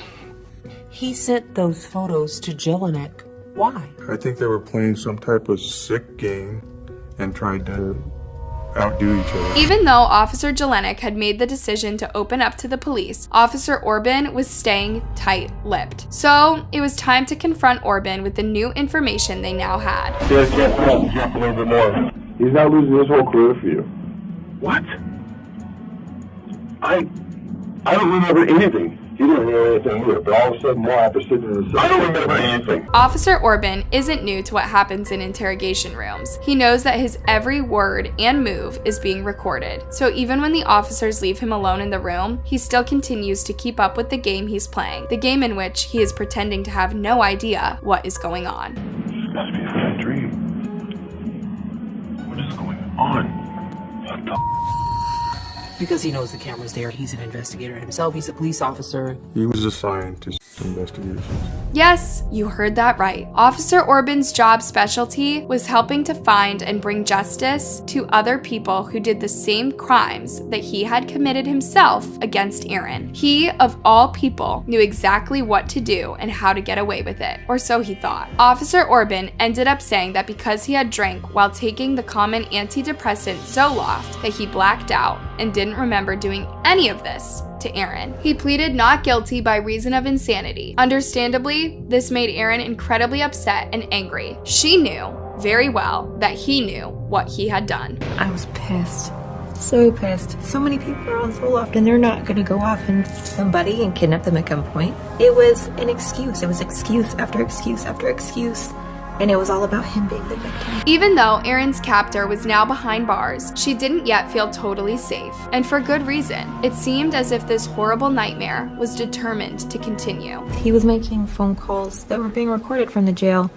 He sent those photos to Jelinek. Why? I think they were playing some type of sick game and tried to outdo each other. Even though Officer Jelinek had made the decision to open up to the police, Officer Orban was staying tight-lipped. So it was time to confront Orban with the new information they now had. Yes, jump a little bit more. He's not losing his whole career for you. What? I don't remember anything. He didn't remember anything either, but all of a sudden more after sitting in the cell. I don't remember anything. Officer Orban isn't new to what happens in interrogation rooms. He knows that his every word and move is being recorded. So even when the officers leave him alone in the room, he still continues to keep up with the game he's playing, the game in which he is pretending to have no idea what is going on. This gotta be a bad dream. What is going on? What the? Because he knows the camera's there. He's an investigator himself. He's a police officer. He was assigned to investigations. Yes, you heard that right. Officer Orban's job specialty was helping to find and bring justice to other people who did the same crimes that he had committed himself against Erin. He, of all people, knew exactly what to do and how to get away with it, or so he thought. Officer Orban ended up saying that because he had drank while taking the common antidepressant Zoloft, that he blacked out and didn't remember doing any of this to Erin. He pleaded not guilty by reason of insanity. Understandably, this made Erin incredibly upset and angry. She knew very well that he knew what he had done. I was pissed. So pissed. So many people are on Zoloft and they're not gonna go off and somebody and kidnap them at gunpoint. It was an excuse. It was excuse after excuse after excuse. And it was all about him being the victim. Even though Erin's captor was now behind bars, she didn't yet feel totally safe. And for good reason. It seemed as if this horrible nightmare was determined to continue. He was making phone calls that were being recorded from the jail,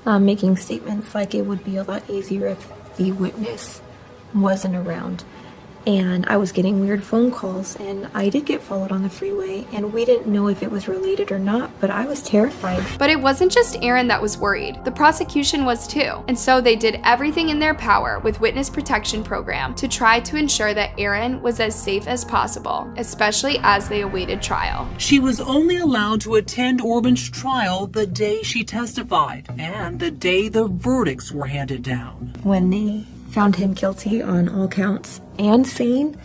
making statements like it would be a lot easier if the witness wasn't around. And I was getting weird phone calls, and I did get followed on the freeway, and we didn't know if it was related or not, but I was terrified. But it wasn't just Erin that was worried. The prosecution was too. And so they did everything in their power with Witness Protection Program to try to ensure that Erin was as safe as possible, especially as they awaited trial. She was only allowed to attend Orban's trial the day she testified and the day the verdicts were handed down. When they found him guilty on all counts and sane,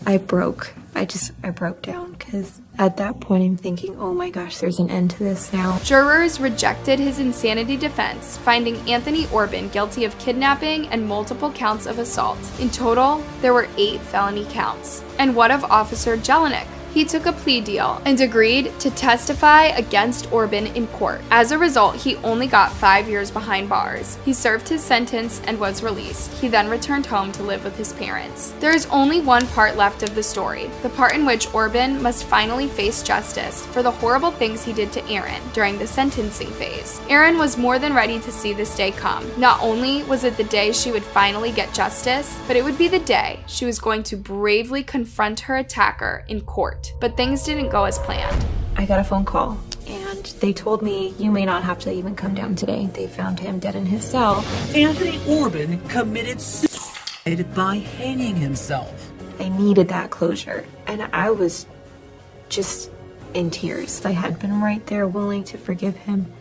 I broke. I broke down because at that point I'm thinking, oh my gosh, there's an end to this now. Jurors rejected his insanity defense, finding Anthony Orban guilty of kidnapping and multiple counts of assault. In total, there were 8 felony counts. And what of Officer Jelinek? He took a plea deal and agreed to testify against Orban in court. As a result, he only got 5 years behind bars. He served his sentence and was released. He then returned home to live with his parents. There is only one part left of the story, the part in which Orban must finally face justice for the horrible things he did to Erin during the sentencing phase. Erin was more than ready to see this day come. Not only was it the day she would finally get justice, but it would be the day she was going to bravely confront her attacker in court. But things didn't go as planned. I got a phone call and they told me you may not have to even come down today. They found him dead in his cell. Anthony Orban committed suicide by hanging himself. I needed that closure and I was just in tears. I had been right there willing to forgive him.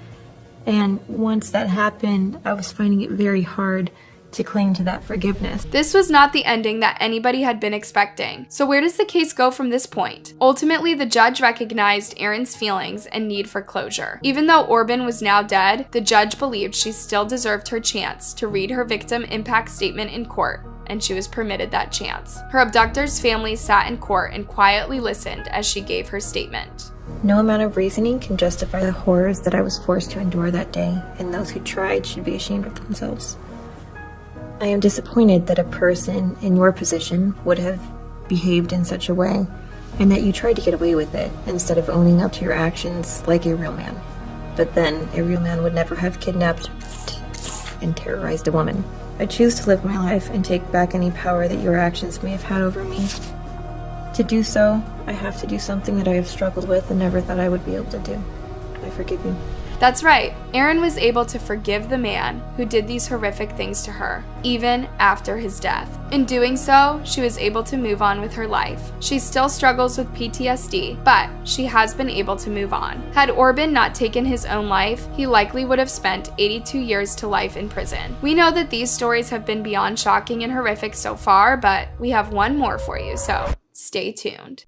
And once that happened, I was finding it very hard to cling to that forgiveness. This was not the ending that anybody had been expecting. So where does the case go from this point? Ultimately, the judge recognized Erin's feelings and need for closure. Even though Orban was now dead, the judge believed she still deserved her chance to read her victim impact statement in court, and she was permitted that chance. Her abductor's family sat in court and quietly listened as she gave her statement. No amount of reasoning can justify the horrors that I was forced to endure that day, and those who tried should be ashamed of themselves. I am disappointed that a person in your position would have behaved in such a way, and that you tried to get away with it instead of owning up to your actions like a real man. But then, a real man would never have kidnapped and terrorized a woman. I choose to live my life and take back any power that your actions may have had over me. To do so, I have to do something that I have struggled with and never thought I would be able to do. I forgive you. That's right, Erin was able to forgive the man who did these horrific things to her, even after his death. In doing so, she was able to move on with her life. She still struggles with PTSD, but she has been able to move on. Had Orban not taken his own life, he likely would have spent 82 years to life in prison. We know that these stories have been beyond shocking and horrific so far, but we have one more for you, so stay tuned.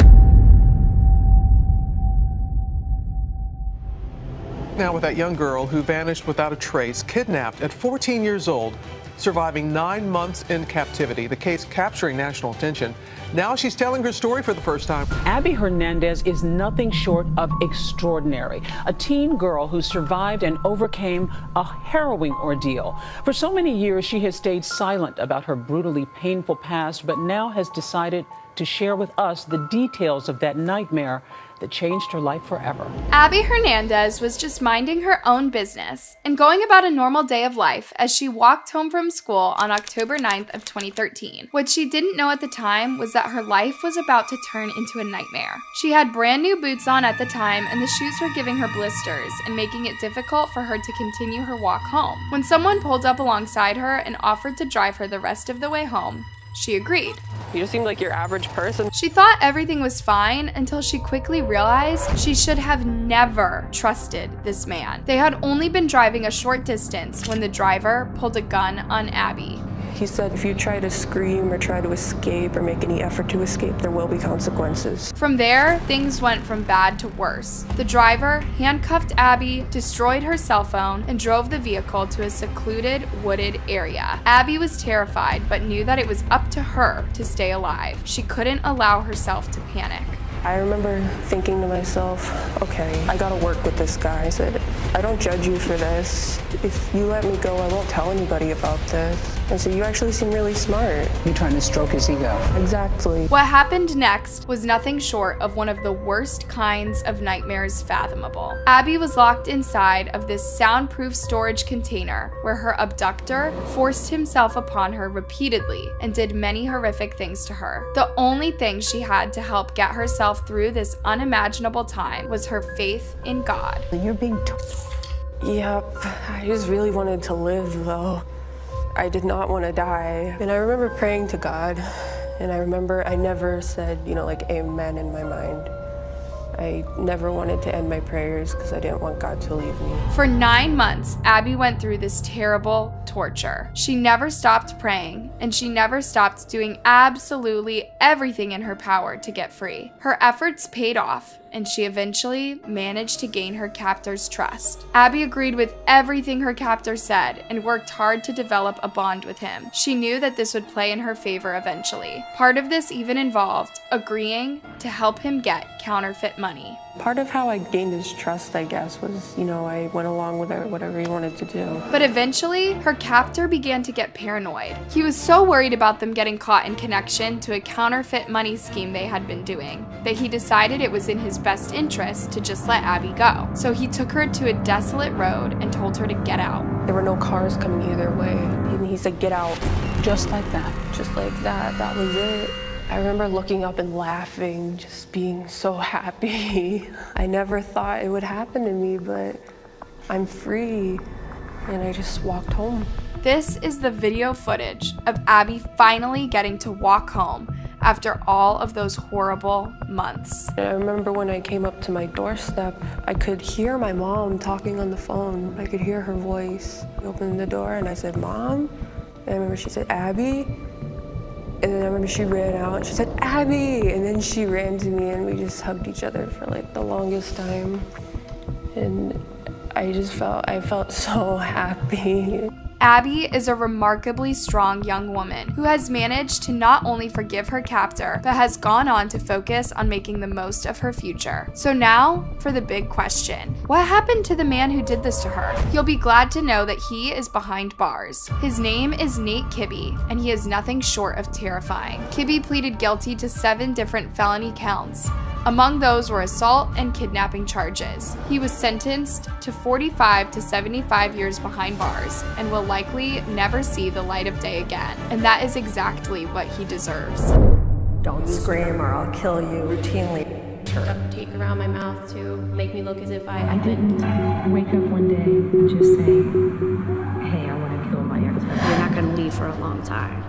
Now with that young girl who vanished without a trace, kidnapped at 14 years old, surviving 9 months in captivity, the case capturing national attention. Now she's telling her story for the first time. Abby Hernandez is nothing short of extraordinary. A teen girl who survived and overcame a harrowing ordeal. For so many years, she has stayed silent about her brutally painful past, but now has decided to share with us the details of that nightmare that changed her life forever. Abby Hernandez was just minding her own business and going about a normal day of life as she walked home from school on October 9th of 2013. What she didn't know at the time was that her life was about to turn into a nightmare. She had brand new boots on at the time, and the shoes were giving her blisters and making it difficult for her to continue her walk home. When someone pulled up alongside her and offered to drive her the rest of the way home, she agreed. You just seemed like your average person. She thought everything was fine until she quickly realized she should have never trusted this man. They had only been driving a short distance when the driver pulled a gun on Abby. He said if you try to scream or try to escape or make any effort to escape, there will be consequences. From there, things went from bad to worse. The driver handcuffed Abby, destroyed her cell phone, and drove the vehicle to a secluded, wooded area. Abby was terrified, but knew that it was up to her to stay alive. She couldn't allow herself to panic. I remember thinking to myself, okay, I gotta work with this guy. I said, I don't judge you for this. If you let me go, I won't tell anybody about this. I said, you actually seem really smart. You're trying to stroke his ego. Exactly. What happened next was nothing short of one of the worst kinds of nightmares fathomable. Abby was locked inside of this soundproof storage container where her abductor forced himself upon her repeatedly and did many horrific things to her. The only thing she had to help get herself through this unimaginable time was her faith in God. You're being Yep, I just really wanted to live though. I did not want to die. And I remember praying to God, and I remember I never said, like amen in my mind. I never wanted to end my prayers because I didn't want God to leave me. For 9 months, Abby went through this terrible torture. She never stopped praying, and she never stopped doing absolutely everything in her power to get free. Her efforts paid off, and she eventually managed to gain her captor's trust. Abby agreed with everything her captor said and worked hard to develop a bond with him. She knew that this would play in her favor eventually. Part of this even involved agreeing to help him get counterfeit money. Part of how I gained his trust, I guess, was, I went along with whatever he wanted to do. But eventually, her captor began to get paranoid. He was so worried about them getting caught in connection to a counterfeit money scheme they had been doing that he decided it was in his best interest to just let Abby go. So he took her to a desolate road and told her to get out. There were no cars coming either way. And he said, get out. Just like that. Just like that. That was it. I remember looking up and laughing, just being so happy. I never thought it would happen to me, but I'm free, and I just walked home. This is the video footage of Abby finally getting to walk home after all of those horrible months. I remember when I came up to my doorstep, I could hear my mom talking on the phone. I could hear her voice. I opened the door and I said, Mom? I remember she said, "Abby?" And then I remember she ran out and she said, "Abby!" And then she ran to me and we just hugged each other for like the longest time. And I felt so happy. Abby is a remarkably strong young woman who has managed to not only forgive her captor, but has gone on to focus on making the most of her future. So now, for the big question. What happened to the man who did this to her? You'll be glad to know that he is behind bars. His name is Nate Kibbe, and he is nothing short of terrifying. Kibbe pleaded guilty to 7 different felony counts. Among those were assault and kidnapping charges. He was sentenced to 45 to 75 years behind bars and will likely never see the light of day again. And that is exactly what he deserves. "Don't scream or I'll kill you," routinely. Duct tape around my mouth to make me look as if I didn't wake up one day and just say, "Hey, I want to kill my ex-husband." You're not going to leave for a long time.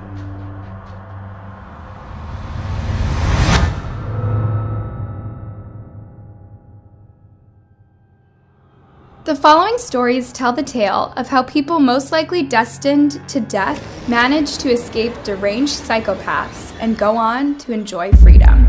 The following stories tell the tale of how people most likely destined to death manage to escape deranged psychopaths and go on to enjoy freedom.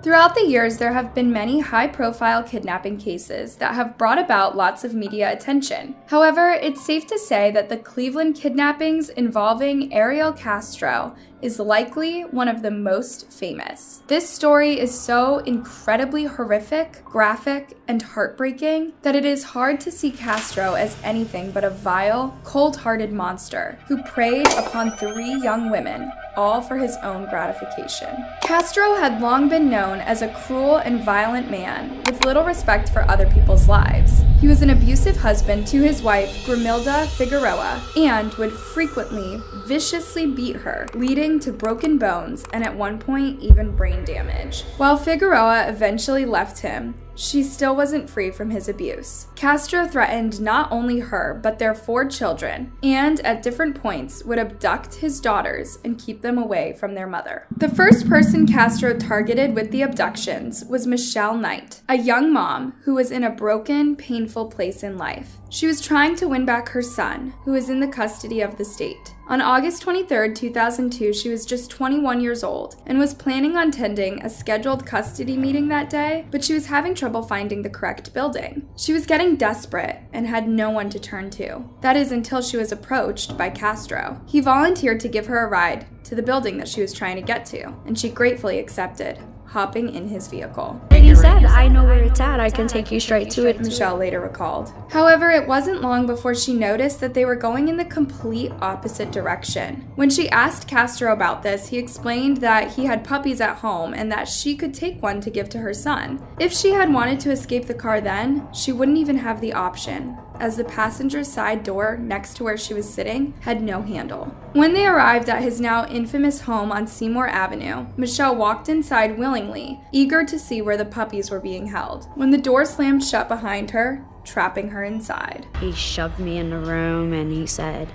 Throughout the years, there have been many high-profile kidnapping cases that have brought about lots of media attention. However, it's safe to say that the Cleveland kidnappings involving Ariel Castro is likely one of the most famous. This story is so incredibly horrific, graphic, and heartbreaking that it is hard to see Castro as anything but a vile, cold-hearted monster who preyed upon 3 young women, all for his own gratification. Castro had long been known as a cruel and violent man with little respect for other people's lives. He was an abusive husband to his wife, Grimilda Figueroa, and would frequently viciously beat her, leading to broken bones and at one point even brain damage. While Figueroa eventually left him, she still wasn't free from his abuse. Castro threatened not only her, but their 4 children, and at different points would abduct his daughters and keep them away from their mother. The first person Castro targeted with the abductions was Michelle Knight, a young mom who was in a broken, painful place in life. She was trying to win back her son, who was in the custody of the state. On August 23, 2002, she was just 21 years old and was planning on attending a scheduled custody meeting that day, but she was having trouble finding the correct building. She was getting desperate and had no one to turn to. That is until she was approached by Castro. He volunteered to give her a ride to the building that she was trying to get to, and she gratefully accepted, hopping in his vehicle. He said, "I know where it's at. I can take you straight to it," Michelle later recalled. However, it wasn't long before she noticed that they were going in the complete opposite direction. When she asked Castro about this, he explained that he had puppies at home and that she could take one to give to her son. If she had wanted to escape the car then, she wouldn't even have the option, as the passenger side door next to where she was sitting had no handle. When they arrived at his now infamous home on Seymour Avenue, Michelle walked inside willingly, eager to see where the puppies were being held, when the door slammed shut behind her, trapping her inside. He shoved me in the room and he said,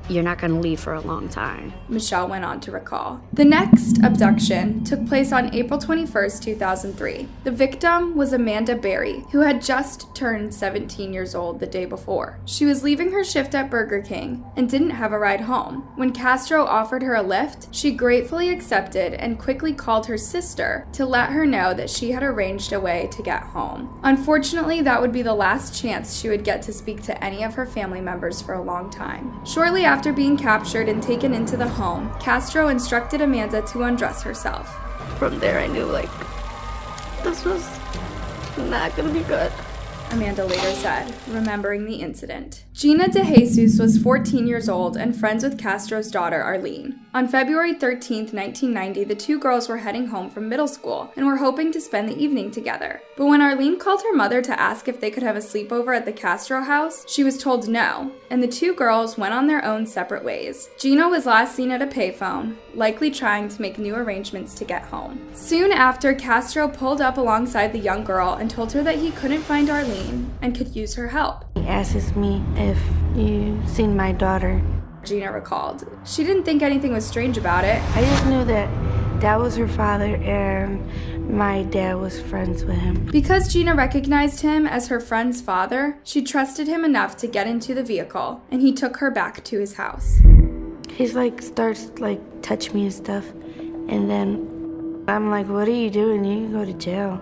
"You're not going to leave for a long time," Michelle went on to recall. The next abduction took place on April 21st, 2003. The victim was Amanda Berry, who had just turned 17 years old the day before. She was leaving her shift at Burger King and didn't have a ride home. When Castro offered her a lift, she gratefully accepted and quickly called her sister to let her know that she had arranged a way to get home. Unfortunately, that would be the last chance she would get to speak to any of her family members for a long time. Shortly after being captured and taken into the home, Castro instructed Amanda to undress herself. From there, I knew, this was not gonna be good. Amanda later said, remembering the incident. Gina DeJesus was 14 years old and friends with Castro's daughter, Arlene. On February 13, 1990, the 2 girls were heading home from middle school and were hoping to spend the evening together. But when Arlene called her mother to ask if they could have a sleepover at the Castro house, she was told no, and the 2 girls went on their own separate ways. Gina was last seen at a payphone, likely trying to make new arrangements to get home. Soon after, Castro pulled up alongside the young girl and told her that he couldn't find Arlene and could use her help. He asks me if you've seen my daughter. Gina recalled. She didn't think anything was strange about it. I just knew that was her father, and my dad was friends with him. Because Gina recognized him as her friend's father, she trusted him enough to get into the vehicle, and he took her back to his house. He's like, starts like touch me and stuff, and then I'm like, what are you doing? You can go to jail.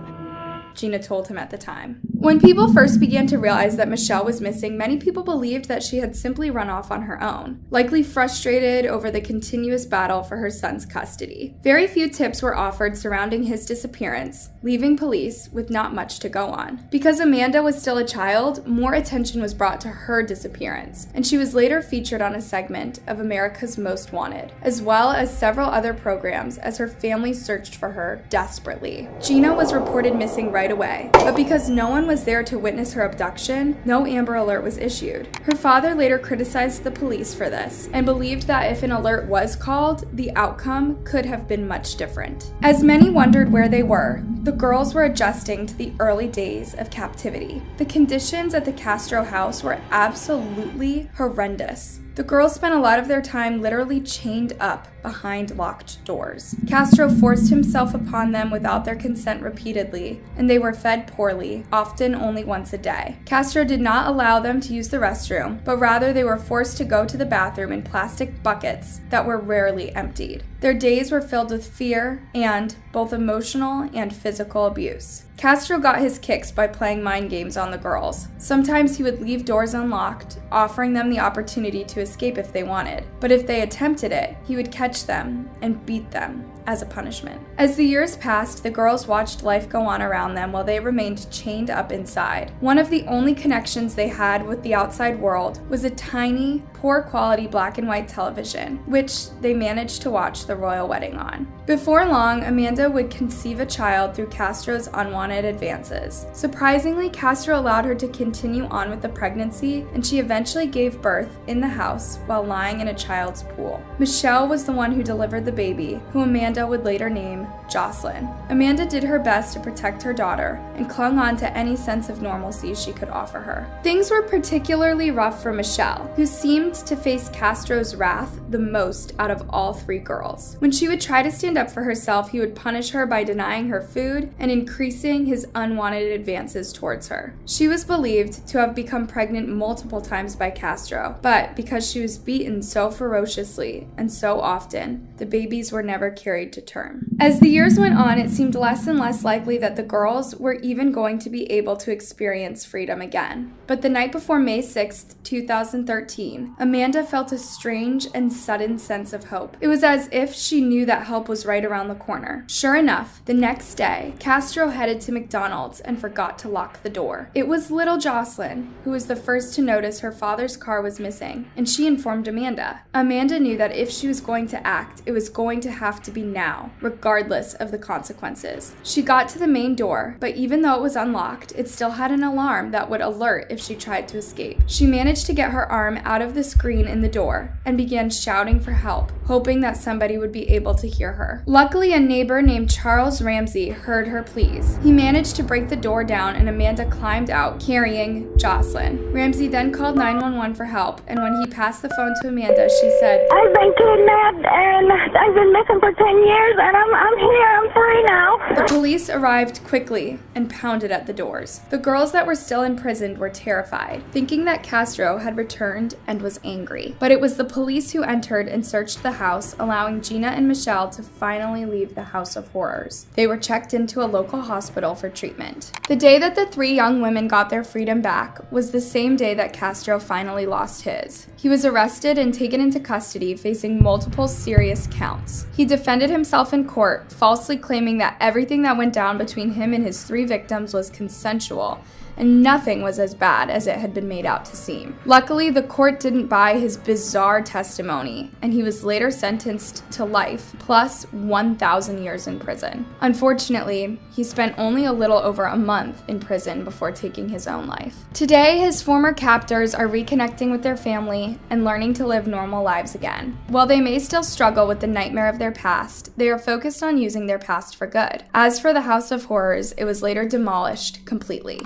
Gina told him at the time. When people first began to realize that Michelle was missing, many people believed that she had simply run off on her own, likely frustrated over the continuous battle for her son's custody. Very few tips were offered surrounding his disappearance, leaving police with not much to go on. Because Amanda was still a child, more attention was brought to her disappearance, and she was later featured on a segment of America's Most Wanted, as well as several other programs as her family searched for her desperately. Gina was reported missing right away, but because no one was there to witness her abduction, no Amber Alert was issued. Her father later criticized the police for this and believed that if an alert was called, the outcome could have been much different. As many wondered where they were, the girls were adjusting to the early days of captivity. The conditions at the Castro house were absolutely horrendous. The girls spent a lot of their time literally chained up behind locked doors. Castro forced himself upon them without their consent repeatedly, and they were fed poorly, often only once a day. Castro did not allow them to use the restroom, but rather they were forced to go to the bathroom in plastic buckets that were rarely emptied. Their days were filled with fear and both emotional and physical abuse. Castro got his kicks by playing mind games on the girls. Sometimes he would leave doors unlocked, offering them the opportunity to escape if they wanted. But if they attempted it, he would catch them and beat them as a punishment. As the years passed, the girls watched life go on around them while they remained chained up inside. One of the only connections they had with the outside world was a tiny, poor quality black and white television, which they managed to watch the royal wedding on. Before long, Amanda would conceive a child through Castro's unwanted advances. Surprisingly, Castro allowed her to continue on with the pregnancy, and she eventually gave birth in the house while lying in a child's pool. Michelle was the one who delivered the baby, who Amanda would later name Jocelyn. Amanda did her best to protect her daughter and clung on to any sense of normalcy she could offer her. Things were particularly rough for Michelle, who seemed to face Castro's wrath the most out of all three girls. When she would try to stand up for herself, he would punish her by denying her food and increasing his unwanted advances towards her. She was believed to have become pregnant multiple times by Castro, but because she was beaten so ferociously and so often, the babies were never carried to term. As the years went on, it seemed less and less likely that the girls were even going to be able to experience freedom again. But the night before May 6, 2013, Amanda felt a strange and sudden sense of hope. It was as if she knew that help was right around the corner. Sure enough, the next day, Castro headed to McDonald's and forgot to lock the door. It was little Jocelyn who was the first to notice her father's car was missing, and she informed Amanda. Amanda knew that if she was going to act, it was going to have to be now, regardless of the consequences. She got to the main door, but even though it was unlocked, it still had an alarm that would alert if she tried to escape. She managed to get her arm out of the screen in the door and began shouting for help, hoping that somebody would be able to hear her. Luckily, a neighbor named Charles Ramsey heard her pleas. He managed to break the door down and Amanda climbed out carrying Jocelyn. Ramsey then called 911 for help, and when he passed the phone to Amanda, she said, I've been kidnapped and I've been missing for 10 years and I'm here, I'm free now. The police arrived quickly and pounded at the doors. The girls that were still imprisoned were terrified, thinking that Castro had returned and was angry. But it was the police who entered and searched the house, allowing Gina and Michelle to finally leave the House of Horrors. They were checked into a local hospital for treatment. The day that the three young women got their freedom back was the same day that Castro finally lost his. He was arrested and taken into custody, facing multiple serious counts. He defended himself in court, falsely claiming that everything that went down between him and his three victims was consensual, and nothing was as bad as it had been made out to seem. Luckily, the court didn't buy his bizarre testimony, and he was later sentenced to life, plus 1,000 years in prison. Unfortunately, he spent only a little over a month in prison before taking his own life. Today, his former captors are reconnecting with their family and learning to live normal lives again. While they may still struggle with the nightmare of their past, they are focused on using their past for good. As for the House of Horrors, it was later demolished completely.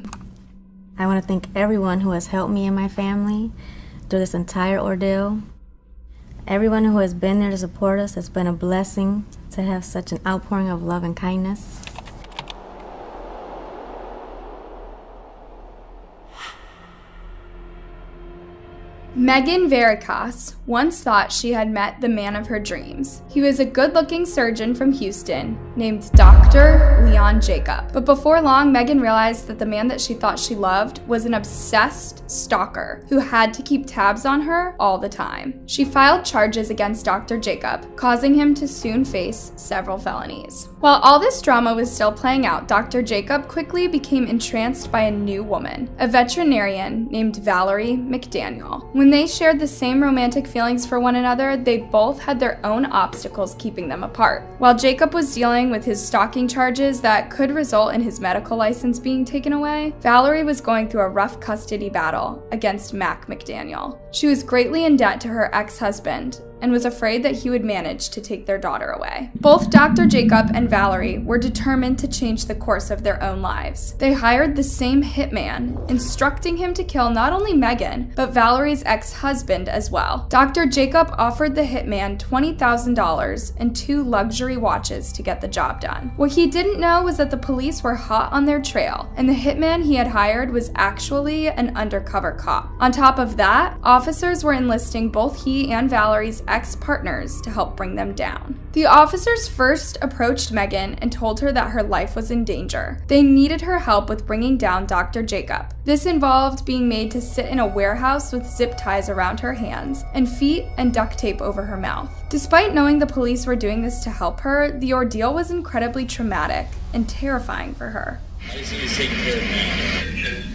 I want to thank everyone who has helped me and my family through this entire ordeal. Everyone who has been there to support us. It's been a blessing to have such an outpouring of love and kindness. Megan Veritas once thought she had met the man of her dreams. He was a good-looking surgeon from Houston named Dr. Leon Jacob. But before long, Megan realized that the man that she thought she loved was an obsessed stalker who had to keep tabs on her all the time. She filed charges against Dr. Jacob, causing him to soon face several felonies. While all this drama was still playing out, Dr. Jacob quickly became entranced by a new woman, a veterinarian named Valerie McDaniel. When they shared the same romantic feelings for one another, they both had their own obstacles keeping them apart. While Jacob was dealing with his stalking charges that could result in his medical license being taken away, Valerie was going through a rough custody battle against Mac McDaniel. She was greatly in debt to her ex-husband and was afraid that he would manage to take their daughter away. Both Dr. Jacob and Valerie were determined to change the course of their own lives. They hired the same hitman, instructing him to kill not only Megan, but Valerie's ex-husband as well. Dr. Jacob offered the hitman $20,000 and 2 luxury watches to get the job done. What he didn't know was that the police were hot on their trail, and the hitman he had hired was actually an undercover cop. On top of that, officers were enlisting both he and Valerie's ex-partners to help bring them down. The officers first approached Megan and told her that her life was in danger. They needed her help with bringing down Dr. Jacob. This involved being made to sit in a warehouse with zip ties around her hands and feet and duct tape over her mouth. Despite knowing the police were doing this to help her, the ordeal was incredibly traumatic and terrifying for her. I just need to take care of now.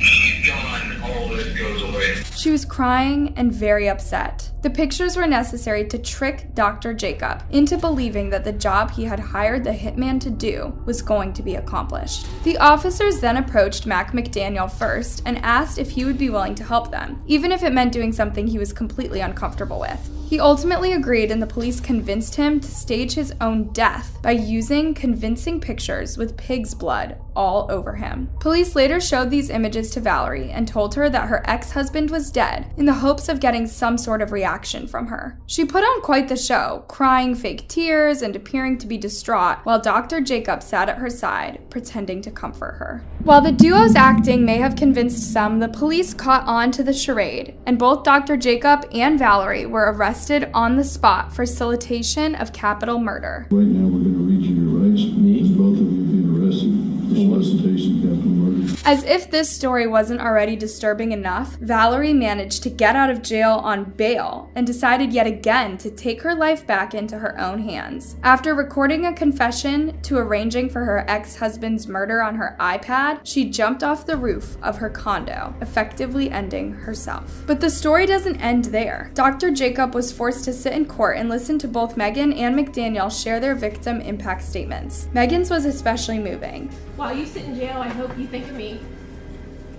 She's gone, all of it goes away. She was crying and very upset. The pictures were necessary to trick Dr. Jacob into believing that the job he had hired the hitman to do was going to be accomplished. The officers then approached Mac McDaniel first and asked if he would be willing to help them, even if it meant doing something he was completely uncomfortable with. He ultimately agreed, and the police convinced him to stage his own death by using convincing pictures with pig's blood all over him. Police later showed these images to Valerie and told her that her ex-husband was dead in the hopes of getting some sort of reaction from her. She put on quite the show, crying fake tears and appearing to be distraught, while Dr. Jacob sat at her side, pretending to comfort her. While the duo's acting may have convinced some, the police caught on to the charade, and both Dr. Jacob and Valerie were arrested on the spot for solicitation of capital murder. Right now, we're going to read you your rights, and both of you being arrested for solicitation of capital murder. As if this story wasn't already disturbing enough, Valerie managed to get out of jail on bail and decided yet again to take her life back into her own hands. After recording a confession to arranging for her ex-husband's murder on her iPad, she jumped off the roof of her condo, effectively ending herself. But the story doesn't end there. Dr. Jacob was forced to sit in court and listen to both Megan and McDaniel share their victim impact statements. Megan's was especially moving. While you sit in jail, I hope you think of me,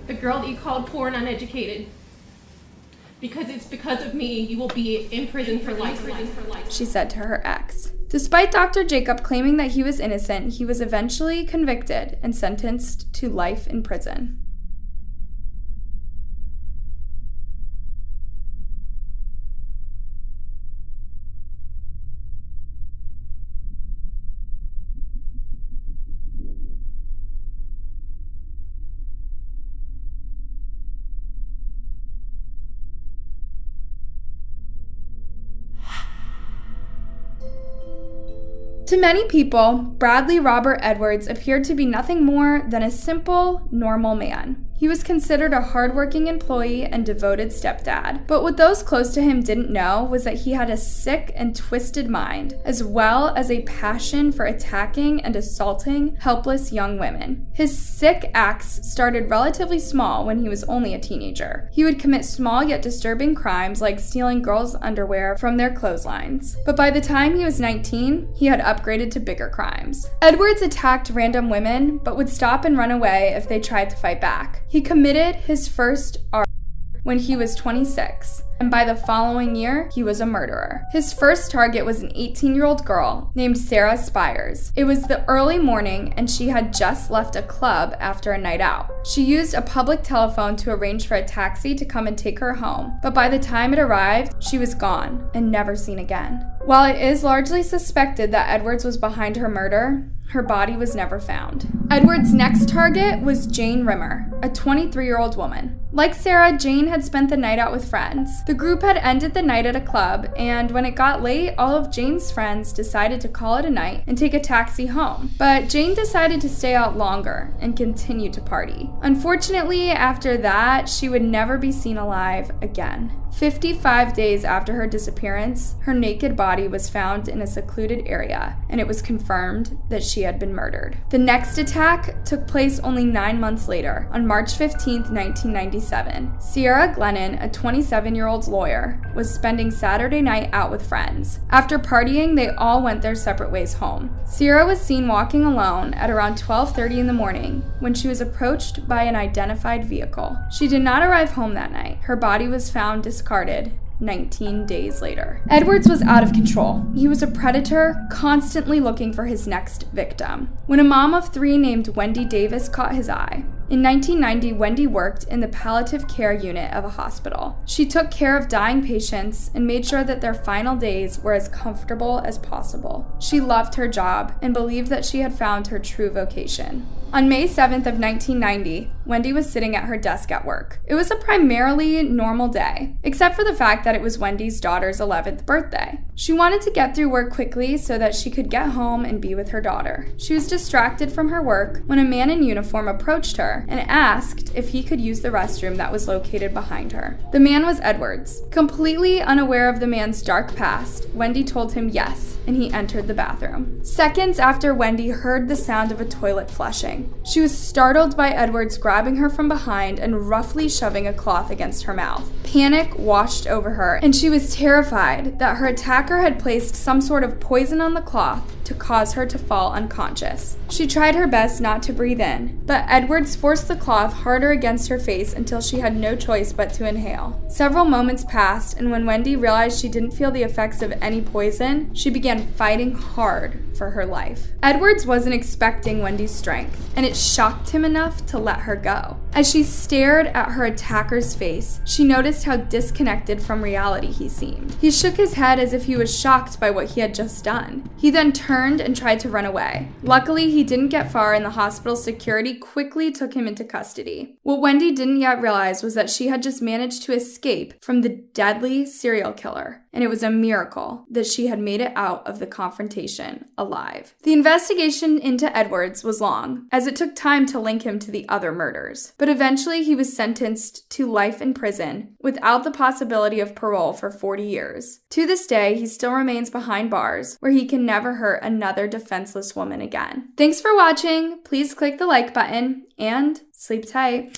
the girl that you called poor and uneducated. Because it's because of me you will be in prison for life. She said to her ex. Despite Dr. Jacob claiming that he was innocent, he was eventually convicted and sentenced to life in prison. To many people, Bradley Robert Edwards appeared to be nothing more than a simple, normal man. He was considered a hardworking employee and devoted stepdad. But what those close to him didn't know was that he had a sick and twisted mind, as well as a passion for attacking and assaulting helpless young women. His sick acts started relatively small when he was only a teenager. He would commit small yet disturbing crimes like stealing girls' underwear from their clotheslines. But by the time he was 19, he had upgraded to bigger crimes. Edwards attacked random women, but would stop and run away if they tried to fight back. He committed his first when he was 26, and by the following year, he was a murderer. His first target was an 18-year-old girl named Sarah Spires. It was the early morning, and she had just left a club after a night out. She used a public telephone to arrange for a taxi to come and take her home, but by the time it arrived, she was gone and never seen again. While it is largely suspected that Edwards was behind her murder, Her body was never found. Edward's next target was Jane Rimmer, a 23-year-old woman. Like Sarah, Jane had spent the night out with friends. The group had ended the night at a club, and when it got late, all of Jane's friends decided to call it a night and take a taxi home. But Jane decided to stay out longer and continue to party. Unfortunately, after that, she would never be seen alive again. 55 days after her disappearance, her naked body was found in a secluded area, and it was confirmed that she had been murdered. The next attack took place only 9 months later, on March 15, 1997. Sierra Glennon, a 27-year-old lawyer, was spending Saturday night out with friends. After partying, they all went their separate ways home. Sierra was seen walking alone at around 12:30 in the morning when she was approached by an identified vehicle. She did not arrive home that night. Her body was found discarded 19 days later. Edwards was out of control. He was a predator, constantly looking for his next victim. When a mom of 3 named Wendy Davis caught his eye, in 1990, Wendy worked in the palliative care unit of a hospital. She took care of dying patients and made sure that their final days were as comfortable as possible. She loved her job and believed that she had found her true vocation. On May 7th of 1990, Wendy was sitting at her desk at work. It was a primarily normal day, except for the fact that it was Wendy's daughter's 11th birthday. She wanted to get through work quickly so that she could get home and be with her daughter. She was distracted from her work when a man in uniform approached her and asked if he could use the restroom that was located behind her. The man was Edwards. Completely unaware of the man's dark past, Wendy told him yes, and he entered the bathroom. Seconds after Wendy heard the sound of a toilet flushing, she was startled by Edwards grabbing her from behind and roughly shoving a cloth against her mouth. Panic washed over her, and she was terrified that her attacker had placed some sort of poison on the cloth to cause her to fall unconscious. She tried her best not to breathe in, but Edwards forced the cloth harder against her face until she had no choice but to inhale. Several moments passed, and when Wendy realized she didn't feel the effects of any poison, she began fighting hard for her life. Edwards wasn't expecting Wendy's strength, and it shocked him enough to let her go. As she stared at her attacker's face, she noticed how disconnected from reality he seemed. He shook his head as if he was shocked by what he had just done. He then turned and tried to run away. Luckily, he didn't get far, and the hospital security quickly took him into custody. What Wendy didn't yet realize was that she had just managed to escape from the deadly serial killer, and it was a miracle that she had made it out of the confrontation alive. The investigation into Edwards was long, as it took time to link him to the other murders, but eventually he was sentenced to life in prison without the possibility of parole for 40 years. To this day, he still remains behind bars, where he can never hurt another defenseless woman again. Thanks for watching. Please click the like button and sleep tight.